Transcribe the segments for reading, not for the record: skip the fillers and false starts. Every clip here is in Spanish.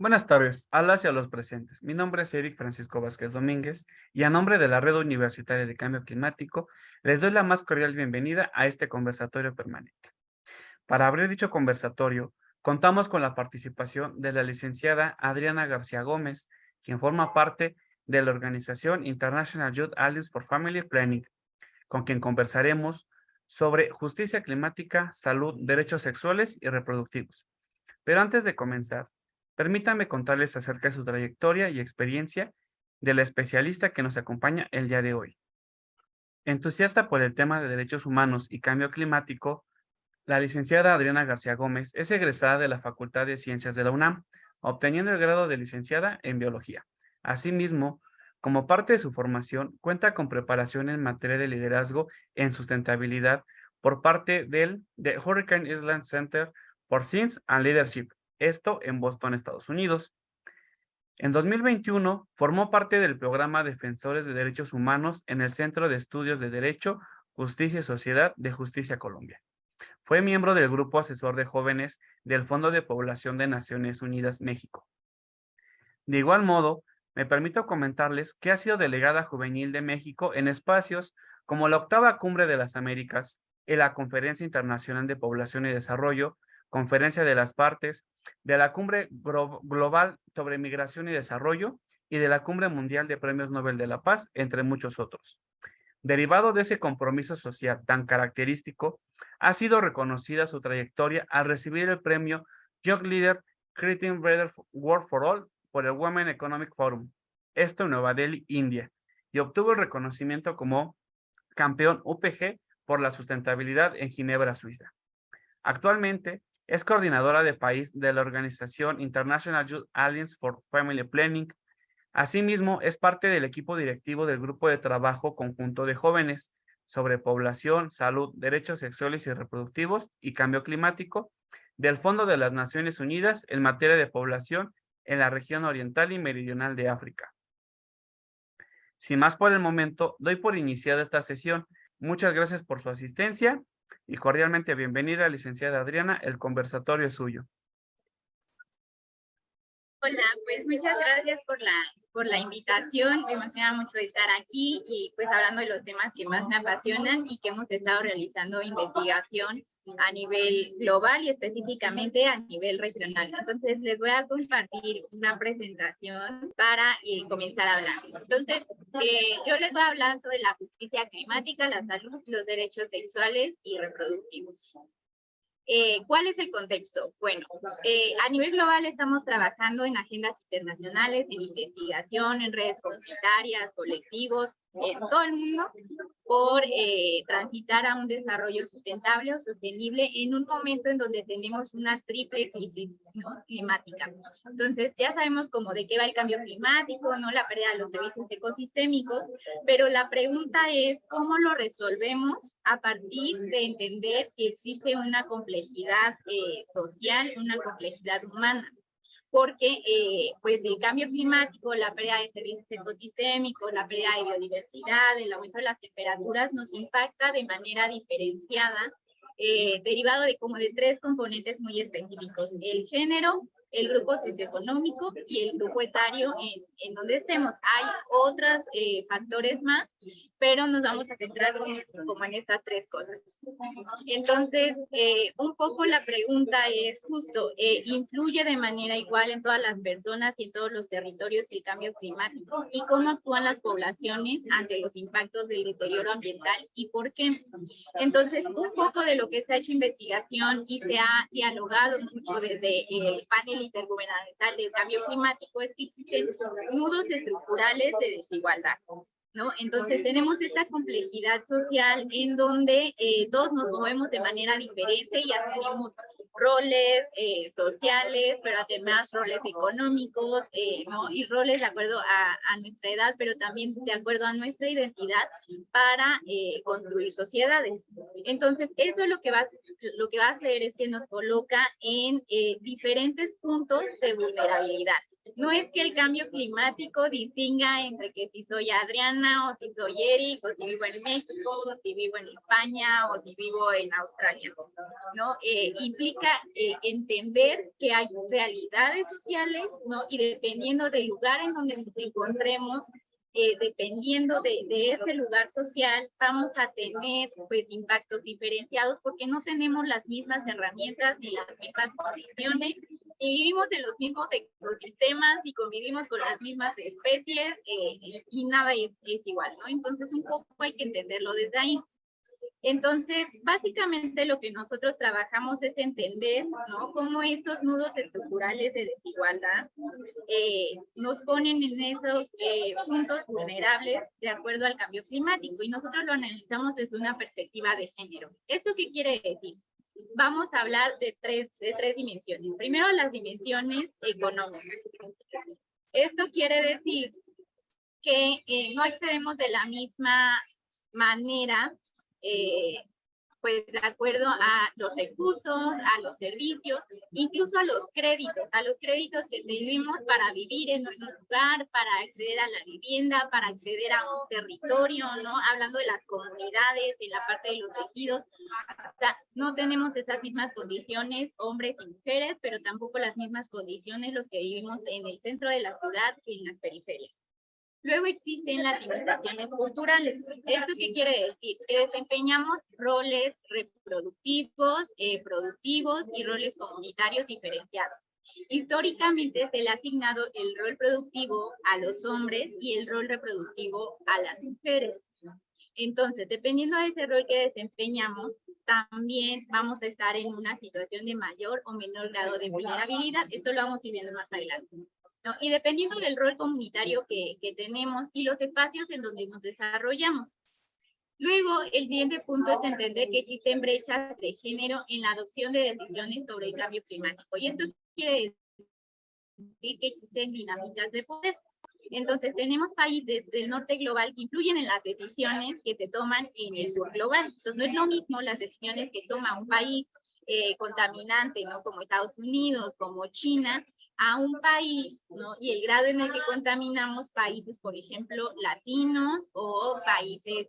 Buenas tardes, a las y a los presentes. Mi nombre es Eric Francisco Vázquez Domínguez y a nombre de la Red Universitaria de Cambio Climático les doy la más cordial bienvenida a este conversatorio permanente. Para abrir dicho conversatorio, contamos con la participación de la licenciada Adriana García Gómez, quien forma parte de la organización International Youth Alliance for Family Planning, con quien conversaremos sobre justicia climática, salud, derechos sexuales y reproductivos. Pero antes de comenzar, permítanme contarles acerca de su trayectoria y experiencia de la especialista que nos acompaña el día de hoy. Entusiasta por el tema de derechos humanos y cambio climático, la licenciada Adriana García Gómez es egresada de la Facultad de Ciencias de la UNAM, obteniendo el grado de licenciada en biología. Asimismo, como parte de su formación, cuenta con preparación en materia de liderazgo en sustentabilidad por parte del Hurricane Island Center for Science and Leadership, esto en Boston, Estados Unidos. En 2021 formó parte del programa Defensores de Derechos Humanos en el Centro de Estudios de Derecho, Justicia y Sociedad de Justicia Colombia. Fue miembro del Grupo Asesor de Jóvenes del Fondo de Población de Naciones Unidas, México. De igual modo, me permito comentarles que ha sido delegada juvenil de México en espacios como la Octava Cumbre de las Américas, en la Conferencia Internacional de Población y Desarrollo, Conferencia de las Partes, de la Cumbre Global sobre Migración y Desarrollo y de la Cumbre Mundial de Premios Nobel de la Paz, entre muchos otros. Derivado de ese compromiso social tan característico, ha sido reconocida su trayectoria al recibir el premio Young Leader Creating Better World for All por el Women Economic Forum, esto en Nueva Delhi, India, y obtuvo el reconocimiento como campeón UPG por la sustentabilidad en Ginebra, Suiza. Actualmente es coordinadora de país de la organización International Youth Alliance for Family Planning. Asimismo, es parte del equipo directivo del Grupo de Trabajo Conjunto de Jóvenes sobre Población, Salud, Derechos Sexuales y Reproductivos y Cambio Climático del Fondo de las Naciones Unidas en materia de población en la región oriental y meridional de África. Sin más por el momento, doy por iniciada esta sesión. Muchas gracias por su asistencia y cordialmente bienvenida, licenciada Adriana. El conversatorio es suyo. Hola, pues muchas gracias por la invitación. Me emociona mucho estar aquí y pues hablando de los temas que más me apasionan y que hemos estado realizando investigación a nivel global y específicamente a nivel regional. Entonces les voy a compartir una presentación para comenzar a hablar. Entonces yo les voy a hablar sobre la justicia climática, la salud, los derechos sexuales y reproductivos. ¿Cuál es el contexto? Bueno, a nivel global estamos trabajando en agendas internacionales, en investigación, en redes comunitarias, colectivos, en todo el mundo, por transitar a un desarrollo sustentable o sostenible en un momento en donde tenemos una triple crisis, ¿no?, climática. Entonces, ya sabemos cómo de qué va el cambio climático, ¿no?, la pérdida de los servicios ecosistémicos, pero la pregunta es cómo lo resolvemos a partir de entender que existe una complejidad social, una complejidad humana, porque pues el cambio climático, la pérdida de servicios ecosistémicos, la pérdida de biodiversidad, el aumento de las temperaturas nos impacta de manera diferenciada, derivado de como de tres componentes muy específicos: el género, el grupo socioeconómico y el grupo etario en donde estemos. Hay otros factores más, pero nos vamos a centrar como en estas tres cosas. Entonces, un poco la pregunta es justo, ¿influye de manera igual en todas las personas y en todos los territorios el cambio climático? ¿Y cómo actúan las poblaciones ante los impactos del deterioro ambiental y por qué? Entonces, un poco de lo que se ha hecho investigación y se ha dialogado mucho desde el panel intergubernamental del cambio climático es que existen nudos estructurales de desigualdad, ¿no? Entonces tenemos esta complejidad social en donde todos nos movemos de manera diferente y asumimos roles sociales, pero además roles económicos, ¿no?, y roles de acuerdo a nuestra edad, pero también de acuerdo a nuestra identidad para construir sociedades. Entonces, eso es lo que va a hacer es que nos coloca en diferentes puntos de vulnerabilidad. No es que el cambio climático distinga entre que si soy Adriana o si soy Eric o si vivo en México o si vivo en España o si vivo en Australia, ¿no? Implica entender que hay realidades sociales, ¿no? Y dependiendo del lugar en donde nos encontremos, dependiendo de ese lugar social, vamos a tener pues impactos diferenciados porque no tenemos las mismas herramientas ni las mismas condiciones y vivimos en los mismos ecosistemas y convivimos con las mismas especies y nada es igual, ¿no? Entonces un poco hay que entenderlo desde ahí. Entonces, básicamente lo que nosotros trabajamos es entender, ¿no? Cómo estos nudos estructurales de desigualdad nos ponen en esos puntos vulnerables de acuerdo al cambio climático y nosotros lo analizamos desde una perspectiva de género. ¿Esto qué quiere decir? Vamos a hablar de tres dimensiones. Primero, las dimensiones económicas. Esto quiere decir que no accedemos de la misma manera pues de acuerdo a los recursos, a los servicios, incluso a los créditos que tenemos para vivir en nuestro lugar, para acceder a la vivienda, para acceder a un territorio, ¿no? Hablando de las comunidades, de la parte de los tejidos, o sea, no tenemos esas mismas condiciones, hombres y mujeres, pero tampoco las mismas condiciones los que vivimos en el centro de la ciudad y en las periferias. Luego existen las limitaciones culturales. ¿Esto qué quiere decir? Que desempeñamos roles reproductivos, productivos y roles comunitarios diferenciados. Históricamente se le ha asignado el rol productivo a los hombres y el rol reproductivo a las mujeres. Entonces, dependiendo de ese rol que desempeñamos, también vamos a estar en una situación de mayor o menor grado de vulnerabilidad. Esto lo vamos a ir viendo más adelante, ¿no? Y dependiendo del rol comunitario que tenemos y los espacios en donde nos desarrollamos. Luego, el siguiente punto es entender que existen brechas de género en la adopción de decisiones sobre el cambio climático. Y esto quiere decir que existen dinámicas de poder. Entonces, tenemos países del norte global que influyen en las decisiones que se toman en el sur global. Entonces, no es lo mismo las decisiones que toma un país contaminante, ¿no? Como Estados Unidos, como China, a un país, ¿no? Y el grado en el que contaminamos países, por ejemplo, latinos o países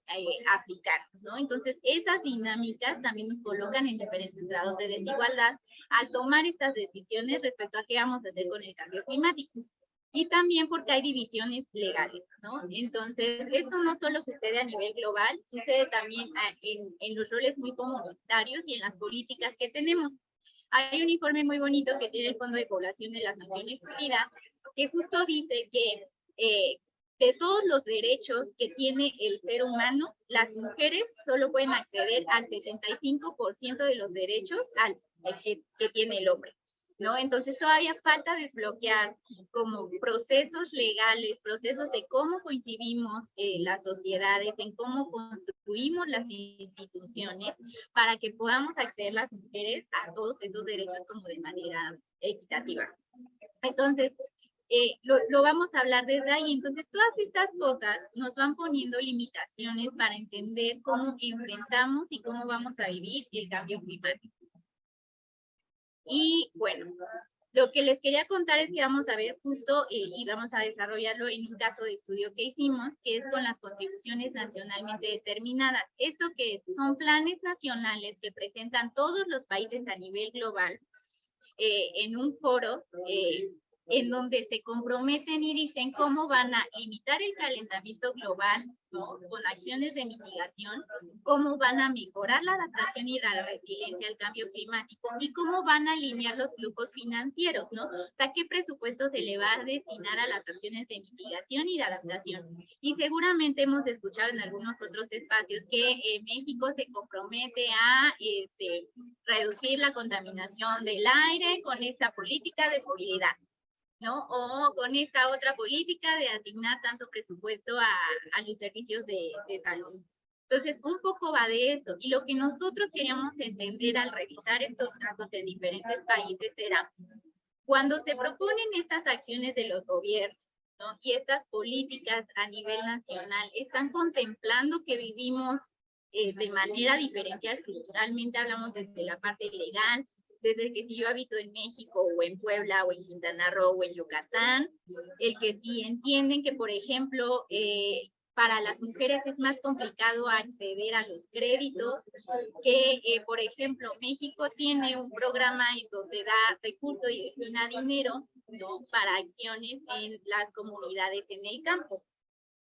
africanos, ¿no? Entonces, esas dinámicas también nos colocan en diferentes grados de desigualdad al tomar estas decisiones respecto a qué vamos a hacer con el cambio climático. Y también porque hay divisiones legales, ¿no? Entonces, esto no solo sucede a nivel global, sucede también en los roles muy comunitarios y en las políticas que tenemos. Hay un informe muy bonito que tiene el Fondo de Población de las Naciones Unidas, que justo dice que de todos los derechos que tiene el ser humano, las mujeres solo pueden acceder al 75% de los derechos que tiene el hombre, ¿no? Entonces todavía falta desbloquear como procesos legales, procesos de cómo coincidimos las sociedades, en cómo construimos las instituciones para que podamos acceder las mujeres a todos esos derechos como de manera equitativa. Entonces, lo vamos a hablar desde ahí. Entonces, todas estas cosas nos van poniendo limitaciones para entender cómo enfrentamos y cómo vamos a vivir el cambio climático. Y bueno, lo que les quería contar es que vamos a ver justo y vamos a desarrollarlo en un caso de estudio que hicimos, que es con las contribuciones nacionalmente determinadas. ¿Esto qué es? Son planes nacionales que presentan todos los países a nivel global en un foro en donde se comprometen y dicen cómo van a limitar el calentamiento global, ¿no? Con acciones de mitigación, cómo van a mejorar la adaptación y la resiliencia al cambio climático y cómo van a alinear los flujos financieros, ¿no? O sea, qué presupuesto se le va a destinar a las acciones de mitigación y de adaptación. Y seguramente hemos escuchado en algunos otros espacios que México se compromete a reducir la contaminación del aire con esta política de movilidad, ¿no? O con esta otra política de asignar tanto presupuesto a los servicios de salud. Entonces, un poco va de eso. Y lo que nosotros queríamos entender al revisar estos casos en diferentes países era, cuando se proponen estas acciones de los gobiernos, ¿no? Y estas políticas a nivel nacional, están contemplando que vivimos de manera diferenciada culturalmente, hablamos desde la parte legal, Desde que si yo habito en México o en Puebla o en Quintana Roo o en Yucatán, el que sí entienden que, por ejemplo, para las mujeres es más complicado acceder a los créditos, que, por ejemplo, México tiene un programa en donde da recursos y destina dinero, ¿no?, para acciones en las comunidades en el campo.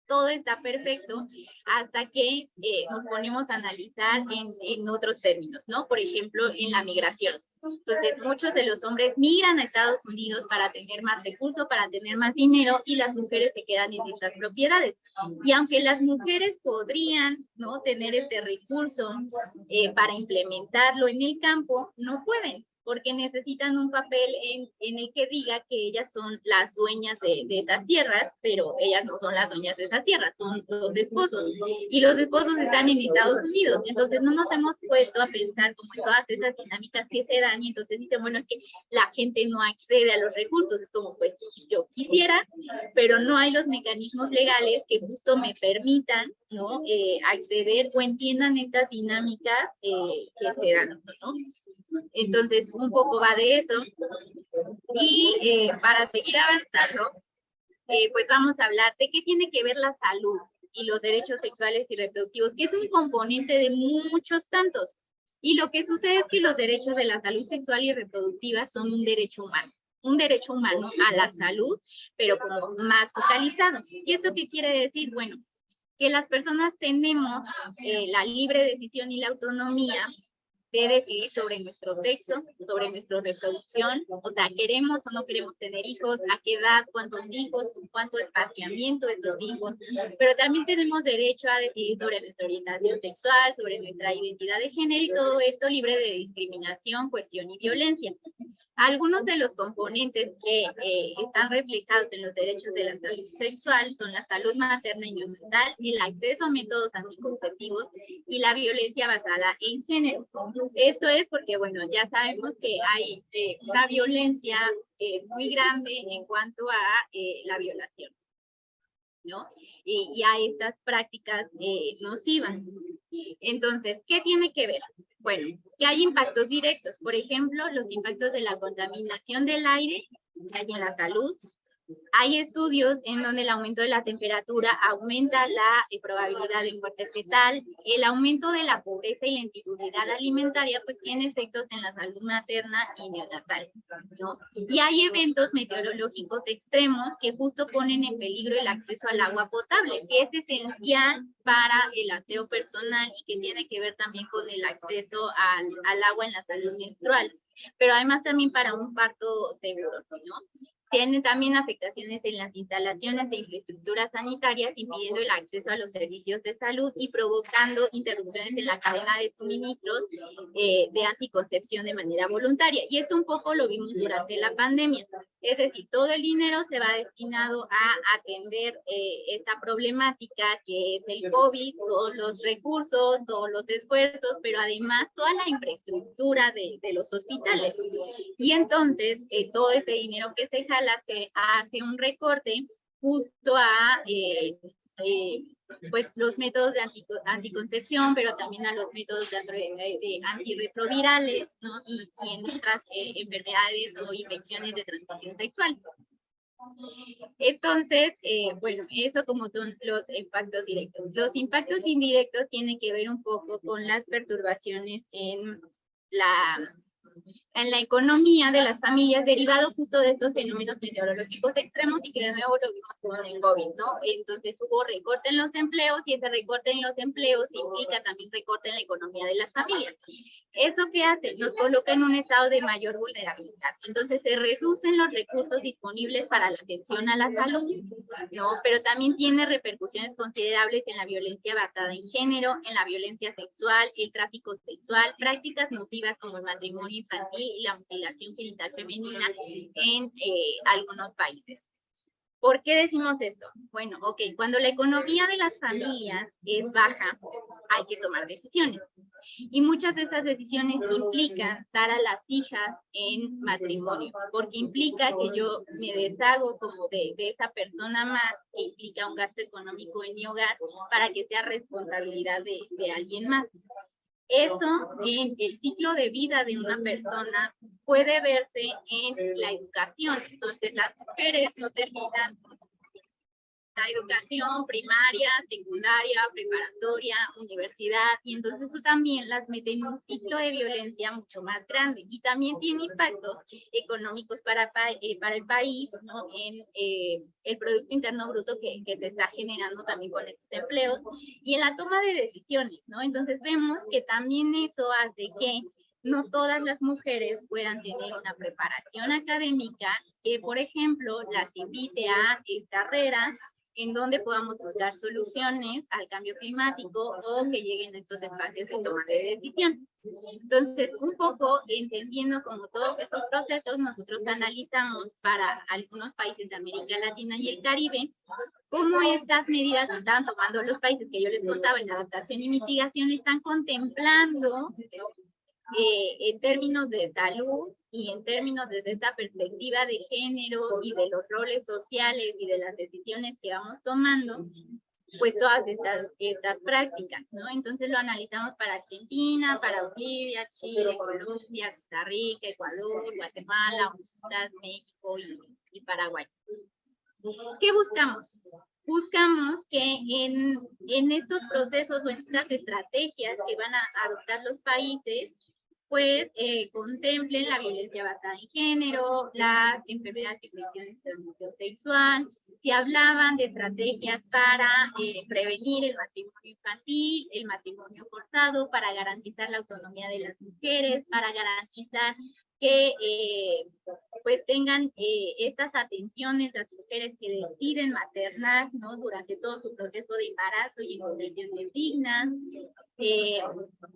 Todo está perfecto hasta que nos ponemos a analizar en otros términos, ¿no? Por ejemplo, en la migración. Entonces, muchos de los hombres migran a Estados Unidos para tener más recursos, para tener más dinero, y las mujeres se quedan en estas propiedades. Y aunque las mujeres podrían, ¿no?, tener este recurso para implementarlo en el campo, no pueden, porque necesitan un papel en el que diga que ellas son las dueñas de esas tierras, pero ellas no son las dueñas de esas tierras, son los esposos, y los esposos están en Estados Unidos. Entonces no nos hemos puesto a pensar como en todas esas dinámicas que se dan, y entonces dicen, bueno, es que la gente no accede a los recursos. Es como, pues, si yo quisiera, pero no hay los mecanismos legales que justo me permitan, ¿no?, acceder o entiendan estas dinámicas que se dan, ¿no? Entonces, un poco va de eso. Y para seguir avanzando, pues vamos a hablar de qué tiene que ver la salud y los derechos sexuales y reproductivos, que es un componente de muchos tantos. Y lo que sucede es que los derechos de la salud sexual y reproductiva son un derecho humano a la salud, pero como más focalizado. ¿Y eso qué quiere decir? Bueno, que las personas tenemos la libre decisión y la autonomía de decidir sobre nuestro sexo, sobre nuestra reproducción, o sea, queremos o no queremos tener hijos, a qué edad, cuántos hijos, cuánto espaciamiento de estos hijos, pero también tenemos derecho a decidir sobre nuestra orientación sexual, sobre nuestra identidad de género, y todo esto libre de discriminación, coerción y violencia. Algunos de los componentes que están reflejados en los derechos de la salud sexual son la salud materna y neonatal, el acceso a métodos anticonceptivos y la violencia basada en género. Esto es porque, bueno, ya sabemos que hay una violencia muy grande en cuanto a la violación, ¿no? Y a estas prácticas nocivas. Entonces, ¿qué tiene que ver? Bueno, que hay impactos directos, por ejemplo, los impactos de la contaminación del aire hay en la salud. Hay estudios en donde el aumento de la temperatura aumenta la probabilidad de muerte fetal. El aumento de la pobreza y la inseguridad alimentaria pues tiene efectos en la salud materna y neonatal, ¿no? Y hay eventos meteorológicos extremos que justo ponen en peligro el acceso al agua potable, que es esencial para el aseo personal y que tiene que ver también con el acceso al agua en la salud menstrual, pero además también para un parto seguro, ¿no? Tienen también afectaciones en las instalaciones de infraestructuras sanitarias, impidiendo el acceso a los servicios de salud y provocando interrupciones en la cadena de suministros de anticoncepción de manera voluntaria. Y esto un poco lo vimos durante la pandemia. Es decir, todo el dinero se va destinado a atender esta problemática que es el COVID, todos los recursos, todos los esfuerzos, pero además toda la infraestructura de los hospitales. Y entonces, todo ese dinero que se jala se hace un recorte justo a pues los métodos de anticoncepción, pero también a los métodos de antirretrovirales, ¿no? Y en otras enfermedades o infecciones de transmisión sexual. Entonces, bueno, eso como son los impactos directos. Los impactos indirectos tienen que ver un poco con las perturbaciones en la economía de las familias, derivado justo de estos fenómenos meteorológicos extremos, y que de nuevo lo vimos con el COVID, ¿no? Entonces hubo recorte en los empleos, y ese recorte en los empleos implica también recorte en la economía de las familias. ¿Eso qué hace? Nos coloca en un estado de mayor vulnerabilidad. Entonces se reducen los recursos disponibles para la atención a la salud, ¿no? Pero también tiene repercusiones considerables en la violencia basada en género, en la violencia sexual, el tráfico sexual, prácticas nocivas como el matrimonio infantil y la mutilación genital femenina en algunos países. ¿Por qué decimos esto? Bueno, ok, cuando la economía de las familias es baja, hay que tomar decisiones. Y muchas de estas decisiones implican dar a las hijas en matrimonio, porque implica que yo me deshago como de esa persona más, que implica un gasto económico en mi hogar para que sea responsabilidad de alguien más. Eso en el ciclo de vida de una persona puede verse en la educación. Entonces, las mujeres no terminan la educación primaria, secundaria, preparatoria, universidad, y entonces eso también las mete en un ciclo de violencia mucho más grande y también tiene impactos económicos para el país, ¿no? En el Producto Interno Bruto que se está generando también con estos empleos y en la toma de decisiones, ¿no? Entonces vemos que también eso hace que no todas las mujeres puedan tener una preparación académica que, por ejemplo, las invite a carreras en donde podamos buscar soluciones al cambio climático o que lleguen a estos espacios de toma de decisión. Entonces, un poco entendiendo como todos estos procesos, nosotros analizamos para algunos países de América Latina y el Caribe, cómo estas medidas que están tomando los países que yo les contaba en adaptación y mitigación están contemplando en términos de salud y en términos desde esta perspectiva de género y de los roles sociales y de las decisiones que vamos tomando, pues todas estas prácticas, ¿no? Entonces lo analizamos para Argentina, para Bolivia, Chile, Colombia, Costa Rica, Ecuador, Guatemala, Honduras, México y Paraguay. ¿Qué buscamos? Buscamos que en estos procesos o en estas estrategias que van a adoptar los países, pues contemplen la violencia basada en género, las enfermedades y infecciones de transmisión sexual, si hablaban de estrategias para prevenir el matrimonio infantil, el matrimonio forzado, para garantizar la autonomía de las mujeres, para garantizar que pues tengan estas atenciones las mujeres que deciden maternar, ¿no? Durante todo su proceso de embarazo y en condiciones dignas,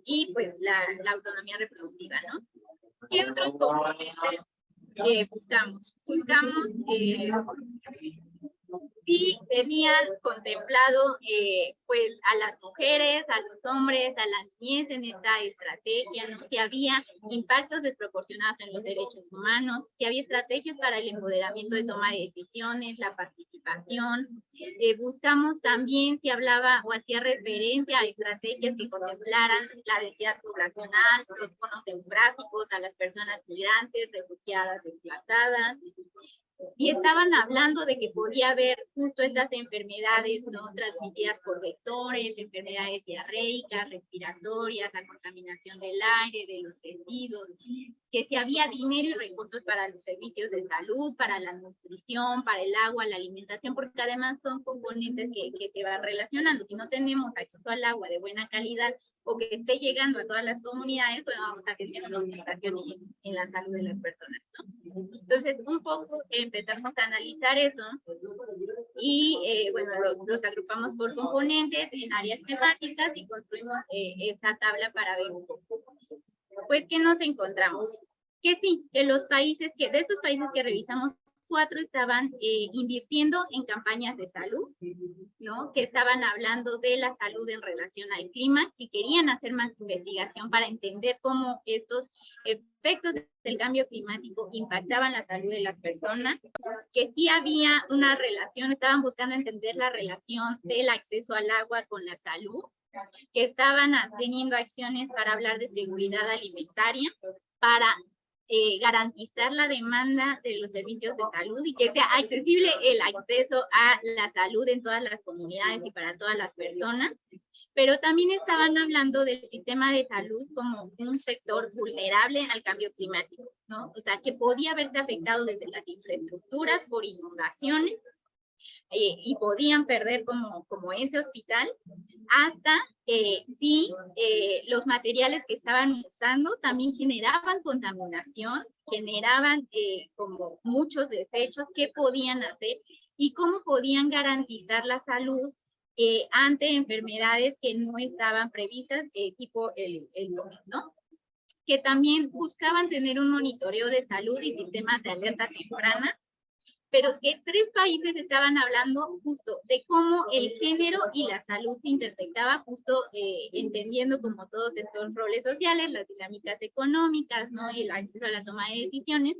y pues la autonomía reproductiva, ¿no? ¿Qué otros componentes buscamos? Buscamos sí tenían contemplado pues a las mujeres, a los hombres, a la niñez en esta estrategia, ¿no? Si había impactos desproporcionados en los derechos humanos, si había estrategias para el empoderamiento de toma de decisiones, la participación. Buscamos también si hablaba o hacía referencia a estrategias que contemplaran la densidad poblacional, los bonos demográficos, a las personas migrantes, refugiadas, desplazadas. Y estaban hablando de que podía haber justo estas enfermedades, ¿no? Transmitidas por vectores, enfermedades diarreicas, respiratorias, la contaminación del aire, de los residuos, que si había dinero y recursos para los servicios de salud, para la nutrición, para el agua, la alimentación, porque además son componentes que se van relacionando. Si no tenemos acceso al agua de buena calidad o que esté llegando a todas las comunidades, pues vamos a tener una afectación en la salud de las personas, ¿no? Entonces, un poco empezamos a analizar eso y, bueno, los agrupamos por componentes en áreas temáticas y construimos esta tabla para ver un poco. Pues, ¿qué nos encontramos? Que sí, que los países, de estos países que revisamos, 4 estaban invirtiendo en campañas de salud, ¿no? Que estaban hablando de la salud en relación al clima, que querían hacer más investigación para entender cómo estos efectos del cambio climático impactaban la salud de las personas, que sí había una relación, estaban buscando entender la relación del acceso al agua con la salud, que estaban teniendo acciones para hablar de seguridad alimentaria, para garantizar la demanda de los servicios de salud y que sea accesible el acceso a la salud en todas las comunidades y para todas las personas, pero también estaban hablando del sistema de salud como un sector vulnerable al cambio climático, ¿no? O sea, que podía verse afectado desde las infraestructuras por inundaciones, y podían perder como ese hospital, hasta si los materiales que estaban usando también generaban contaminación, generaban como muchos desechos, qué podían hacer y cómo podían garantizar la salud ante enfermedades que no estaban previstas, tipo el COVID, ¿no? Que también buscaban tener un monitoreo de salud y sistemas de alerta temprana, pero es que 3 países estaban hablando justo de cómo el género y la salud se intersectaba, justo entendiendo como todos estos roles sociales, las dinámicas económicas, ¿no? Y el acceso a la toma de decisiones.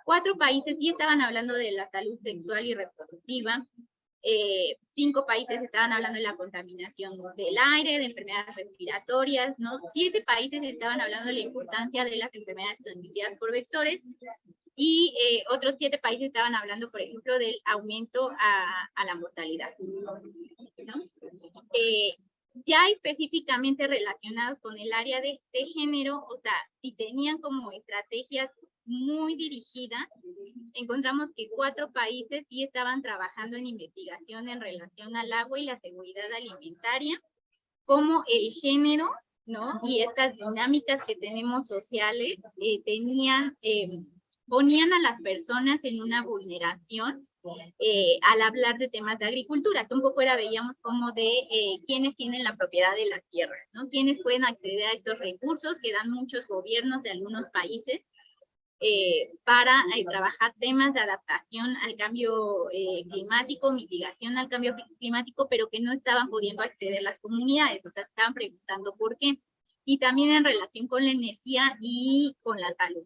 4 países sí estaban hablando de la salud sexual y reproductiva, 5 países estaban hablando de la contaminación del aire, de enfermedades respiratorias, ¿no? 7 países estaban hablando de la importancia de las enfermedades transmitidas por vectores, y otros 7 países estaban hablando, por ejemplo, del aumento a la mortalidad, ¿no? Ya específicamente relacionados con el área de género, o sea, si tenían como estrategias muy dirigidas, encontramos que 4 países sí estaban trabajando en investigación en relación al agua y la seguridad alimentaria, como el género, ¿no? Y estas dinámicas que tenemos sociales ponían a las personas en una vulneración al hablar de temas de agricultura, que un poco veíamos como de quiénes tienen la propiedad de las tierras, ¿no? Quiénes pueden acceder a estos recursos que dan muchos gobiernos de algunos países para trabajar temas de adaptación al cambio climático, mitigación al cambio climático, pero que no estaban pudiendo acceder las comunidades, o sea, estaban preguntando por qué. Y también en relación con la energía y con la salud.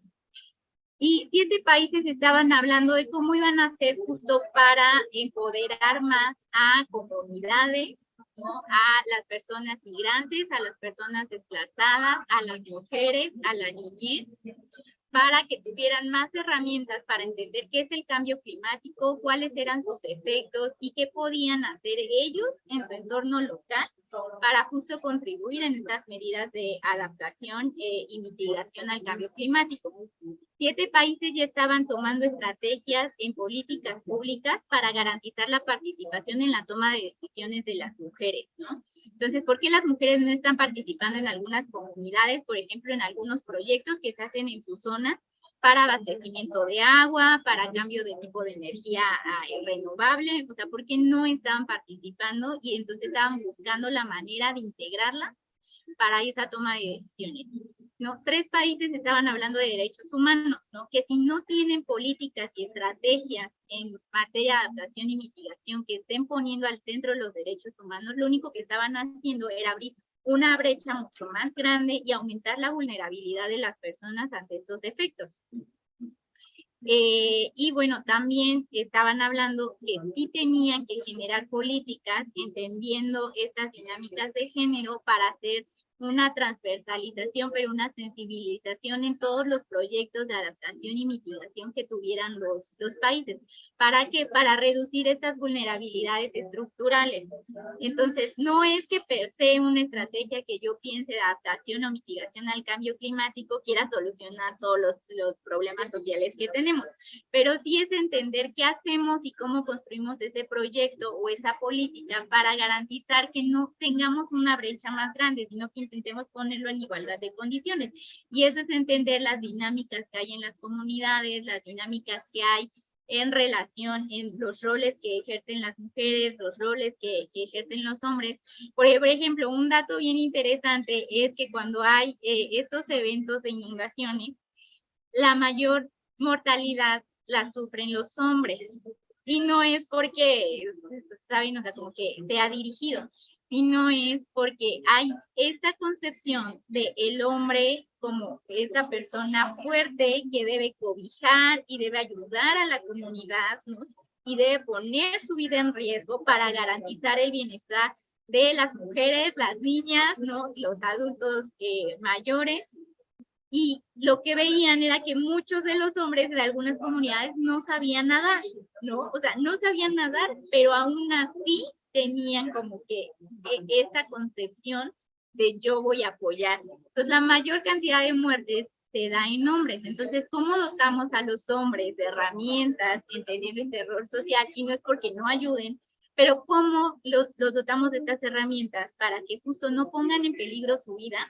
Y 7 países estaban hablando de cómo iban a hacer justo para empoderar más a comunidades, ¿no? A las personas migrantes, a las personas desplazadas, a las mujeres, a la niñez, para que tuvieran más herramientas para entender qué es el cambio climático, cuáles eran sus efectos y qué podían hacer ellos en su entorno local para justo contribuir en estas medidas de adaptación y mitigación al cambio climático. 7 países ya estaban tomando estrategias en políticas públicas para garantizar la participación en la toma de decisiones de las mujeres, ¿no? Entonces, ¿por qué las mujeres no están participando en algunas comunidades, por ejemplo, en algunos proyectos que se hacen en su zona para abastecimiento de agua, para cambio de tipo de energía renovable? O sea, ¿por qué no estaban participando? Y entonces estaban buscando la manera de integrarla para esa toma de decisiones, ¿no? 3 países estaban hablando de derechos humanos, ¿no? Que si no tienen políticas y estrategias en materia de adaptación y mitigación que estén poniendo al centro los derechos humanos, lo único que estaban haciendo era abrir una brecha mucho más grande y aumentar la vulnerabilidad de las personas ante estos efectos. Y bueno, también estaban hablando que sí tenían que generar políticas entendiendo estas dinámicas de género para hacer una transversalización, pero una sensibilización en todos los proyectos de adaptación y mitigación que tuvieran los países. ¿Para qué? Para reducir estas vulnerabilidades estructurales. Entonces, no es que per se una estrategia que yo piense de adaptación o mitigación al cambio climático quiera solucionar todos los problemas sociales que tenemos, pero sí es entender qué hacemos y cómo construimos ese proyecto o esa política para garantizar que no tengamos una brecha más grande, sino que intentemos ponerlo en igualdad de condiciones. Y eso es entender las dinámicas que hay en las comunidades, las dinámicas que hay en relación en los roles que ejercen las mujeres, los roles que ejercen los hombres. Por ejemplo, un dato bien interesante es que cuando hay estos eventos de inundaciones, la mayor mortalidad la sufren los hombres. Y no es porque, ¿saben? O sea, como que sea dirigido, sino es porque hay esta concepción de el hombre como esta persona fuerte que debe cobijar y debe ayudar a la comunidad, ¿no? Y debe poner su vida en riesgo para garantizar el bienestar de las mujeres, las niñas, ¿no? Los adultos mayores. Y lo que veían era que muchos de los hombres de algunas comunidades no sabían nadar, ¿no? O sea, no sabían nadar, pero aún así tenían como que esta concepción de yo voy a apoyar. Entonces, la mayor cantidad de muertes se da en hombres. Entonces, ¿cómo dotamos a los hombres de herramientas, entendiendo este error social? Y no es porque no ayuden, pero cómo los dotamos de estas herramientas para que justo no pongan en peligro su vida,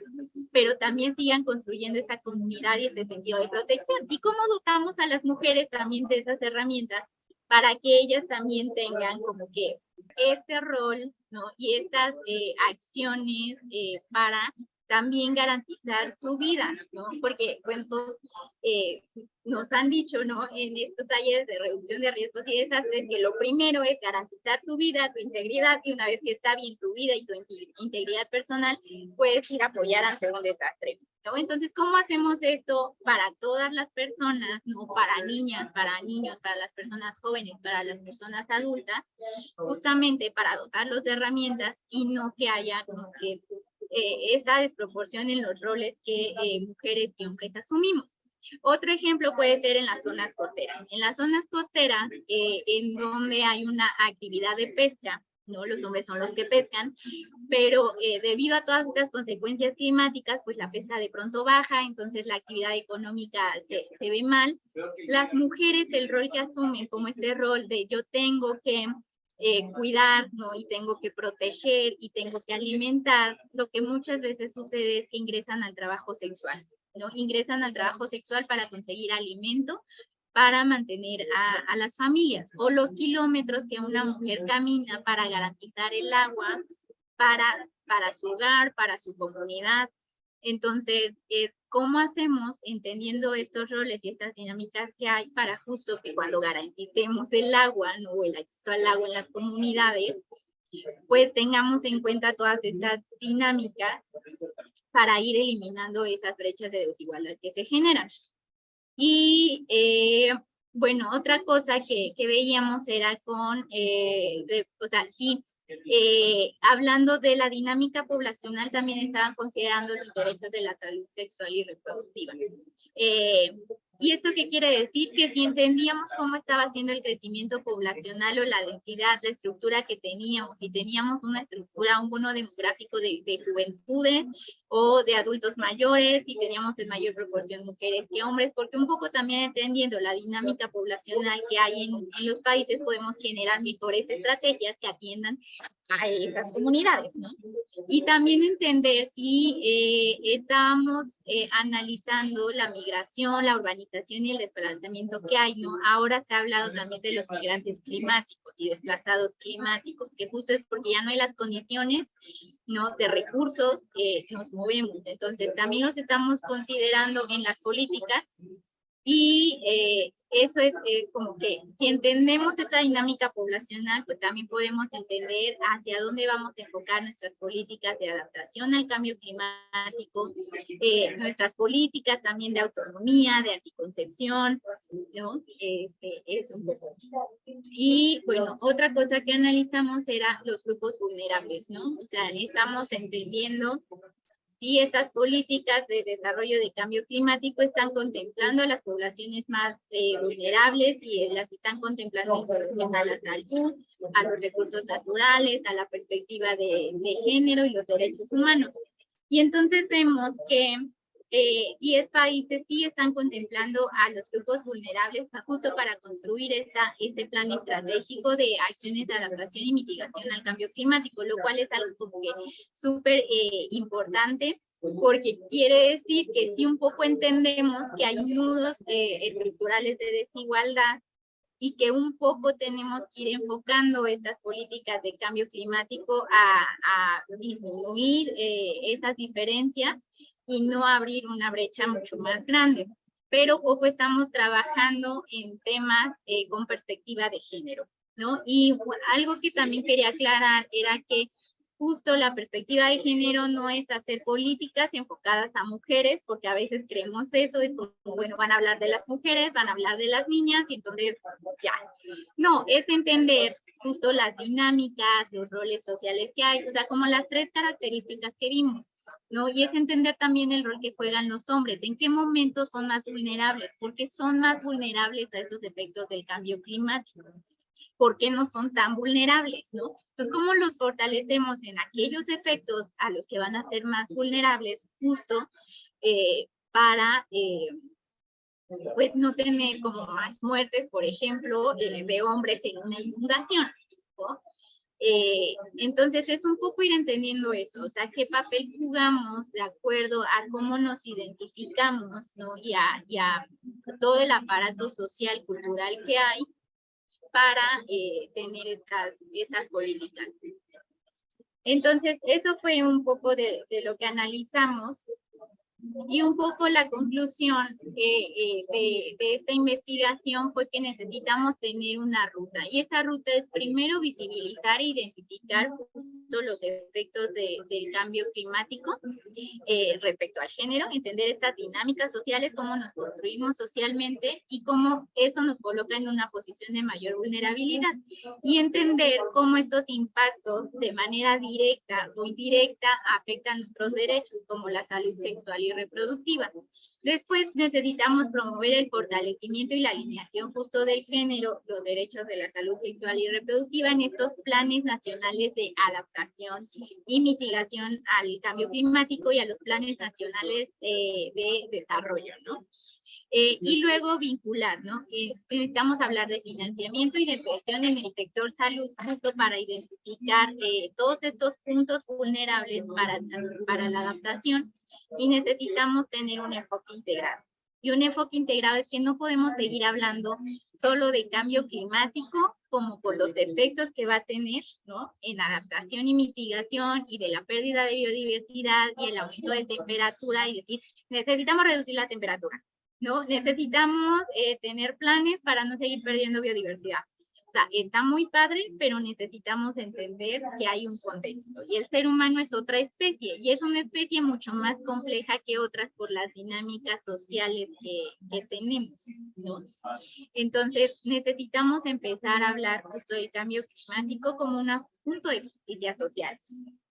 pero también sigan construyendo esta comunidad y este sentido de protección. Y cómo dotamos a las mujeres también de esas herramientas para que ellas también tengan como que ese rol, ¿no? Y estas acciones para también garantizar su vida, ¿no? Porque, bueno, todos, nos han dicho, ¿no? En estos talleres de reducción de riesgos y desastres, que lo primero es garantizar tu vida, tu integridad, y una vez que está bien tu vida y tu integridad personal, puedes ir a apoyar ante un desastre, ¿no? Entonces, ¿cómo hacemos esto para todas las personas, ¿no? Para niñas, para niños, para las personas jóvenes, para las personas adultas, justamente para dotarlos de herramientas y no que haya como que esta desproporción en los roles que mujeres y hombres asumimos. Otro ejemplo puede ser en las zonas costeras. En las zonas costeras, en donde hay una actividad de pesca, ¿no? Los hombres son los que pescan, pero debido a todas estas consecuencias climáticas, pues la pesca de pronto baja, entonces la actividad económica se ve mal. Las mujeres, el rol que asumen como este rol de yo tengo que cuidar, ¿no? Y tengo que proteger y tengo que alimentar, lo que muchas veces sucede es que ingresan al trabajo sexual, ¿no? Ingresan al trabajo sexual para conseguir alimento, para mantener a las familias, o los kilómetros que una mujer camina para garantizar el agua para su hogar, para su comunidad. Entonces, ¿cómo hacemos entendiendo estos roles y estas dinámicas que hay para justo que cuando garanticemos el agua, ¿no? O el acceso al agua en las comunidades, pues tengamos en cuenta todas estas dinámicas para ir eliminando esas brechas de desigualdad que se generan? Y bueno, otra cosa que veíamos era con, o sea, sí, hablando de la dinámica poblacional, también estaban considerando los derechos de la salud sexual y reproductiva. ¿Y esto qué quiere decir? Que si entendíamos cómo estaba siendo el crecimiento poblacional o la densidad, la estructura que teníamos, si teníamos una estructura, un bono demográfico de juventudes o de adultos mayores, si teníamos en mayor proporción mujeres que hombres, porque un poco también entendiendo la dinámica poblacional que hay en los países, podemos generar mejores estrategias que atiendan a esas comunidades, ¿no? Y también entender si estamos analizando la migración, la urbanización y el desplazamiento que hay, ¿no? Ahora se ha hablado también de los migrantes climáticos y desplazados climáticos, que justo es porque ya no hay las condiciones, ¿no? De recursos que nos movemos. Entonces, también los estamos considerando en las políticas. Y eso es como que si entendemos esta dinámica poblacional, pues también podemos entender hacia dónde vamos a enfocar nuestras políticas de adaptación al cambio climático, nuestras políticas también de autonomía, de anticoncepción, ¿no? Es un poco. Y bueno, otra cosa que analizamos era los grupos vulnerables, ¿no? O sea, estamos entendiendo si estas políticas de desarrollo de cambio climático están contemplando a las poblaciones más vulnerables y las están contemplando en relación a la salud, a los recursos naturales, a la perspectiva de género y los derechos humanos. Y entonces vemos que 10 países sí están contemplando a los grupos vulnerables justo para construir este plan estratégico de acciones de adaptación y mitigación al cambio climático, lo cual es algo como que súper importante, porque quiere decir que sí un poco entendemos que hay nudos estructurales de desigualdad y que un poco tenemos que ir enfocando estas políticas de cambio climático a disminuir esas diferencias y no abrir una brecha mucho más grande. Pero poco estamos trabajando en temas con perspectiva de género, ¿no? Y algo que también quería aclarar era que justo la perspectiva de género no es hacer políticas enfocadas a mujeres, porque a veces creemos eso, es como, bueno, van a hablar de las mujeres, van a hablar de las niñas, y entonces ya. No, es entender justo las dinámicas, los roles sociales que hay, o sea, como las 3 características que vimos, ¿no? Y es entender también el rol que juegan los hombres, en qué momentos son más vulnerables, por qué son más vulnerables a estos efectos del cambio climático. ¿Por qué no son tan vulnerables, no? Entonces, ¿cómo los fortalecemos en aquellos efectos a los que van a ser más vulnerables justo para, pues, no tener como más muertes, por ejemplo, de hombres en una inundación, ¿no? Entonces es un poco ir entendiendo eso, o sea, qué papel jugamos de acuerdo a cómo nos identificamos, ¿no? Y a todo el aparato social, cultural que hay para tener estas políticas. Entonces, eso fue un poco de lo que analizamos. Y un poco la conclusión de esta investigación fue que necesitamos tener una ruta. Y esa ruta es primero visibilizar e identificar justo los efectos del cambio climático respecto al género, entender estas dinámicas sociales, cómo nos construimos socialmente y cómo eso nos coloca en una posición de mayor vulnerabilidad. Y entender cómo estos impactos de manera directa o indirecta afectan nuestros derechos, como la salud sexual y reproductiva. Después necesitamos promover el fortalecimiento y la alineación justo del género, los derechos de la salud sexual y reproductiva en estos planes nacionales de adaptación y mitigación al cambio climático y a los planes nacionales de desarrollo, ¿no? Y luego vincular, ¿no? Necesitamos hablar de financiamiento y de inversión en el sector salud justo para identificar todos estos puntos vulnerables para la adaptación y necesitamos tener un enfoque integrado. Y un enfoque integrado es que no podemos seguir hablando solo de cambio climático como con los efectos que va a tener, ¿no? En adaptación y mitigación y de la pérdida de biodiversidad y el aumento de temperatura y decir, necesitamos reducir la temperatura, ¿no? Necesitamos tener planes para no seguir perdiendo biodiversidad. O sea, está muy padre, pero necesitamos entender que hay un contexto. Y el ser humano es otra especie, y es una especie mucho más compleja que otras por las dinámicas sociales que tenemos, ¿no? Entonces, necesitamos empezar a hablar justo del cambio climático como un punto de justicia social,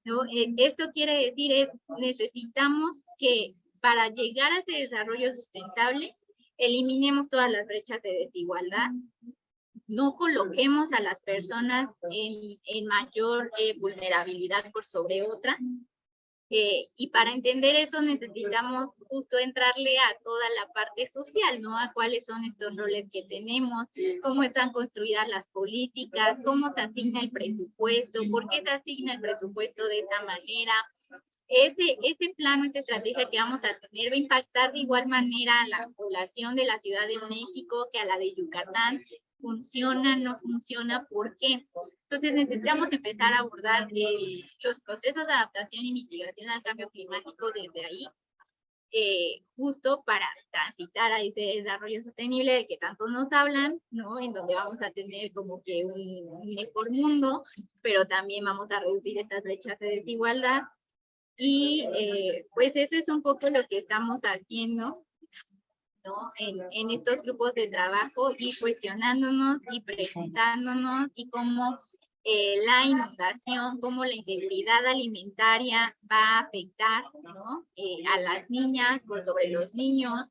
¿no? Esto quiere decir, necesitamos que para llegar a ese desarrollo sustentable, eliminemos todas las brechas de desigualdad, no coloquemos a las personas en mayor vulnerabilidad por sobre otra. Y para entender eso necesitamos justo entrarle a toda la parte social, ¿no? A cuáles son estos roles que tenemos, cómo están construidas las políticas, cómo se asigna el presupuesto, por qué se asigna el presupuesto de esta manera. Ese plano, esa estrategia que vamos a tener va a impactar de igual manera a la población de la Ciudad de México que a la de Yucatán. ¿Funciona, no funciona? ¿Por qué? Entonces necesitamos empezar a abordar los procesos de adaptación y mitigación al cambio climático desde ahí, justo para transitar a ese desarrollo sostenible del que tanto nos hablan, ¿no? En donde vamos a tener como que un mejor mundo, pero también vamos a reducir estas brechas de desigualdad. Y pues eso es un poco lo que estamos haciendo, ¿no? En estos grupos de trabajo y cuestionándonos y preguntándonos y cómo la inundación, cómo la inseguridad alimentaria va a afectar, ¿no? A las niñas, por sobre los niños,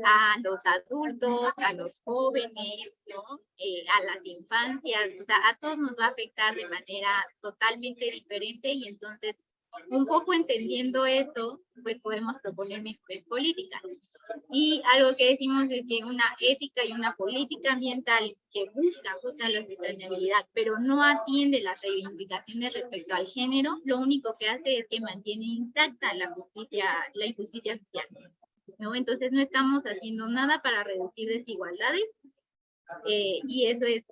a los adultos, a los jóvenes, ¿no? A las infancias, o sea, a todos nos va a afectar de manera totalmente diferente y entonces un poco entendiendo eso, pues podemos proponer mejores políticas. Y algo que decimos es que una ética y una política ambiental que busca la sostenibilidad, pero no atiende las reivindicaciones respecto al género, lo único que hace es que mantiene intacta la injusticia social, ¿no? Entonces no estamos haciendo nada para reducir desigualdades, y eso es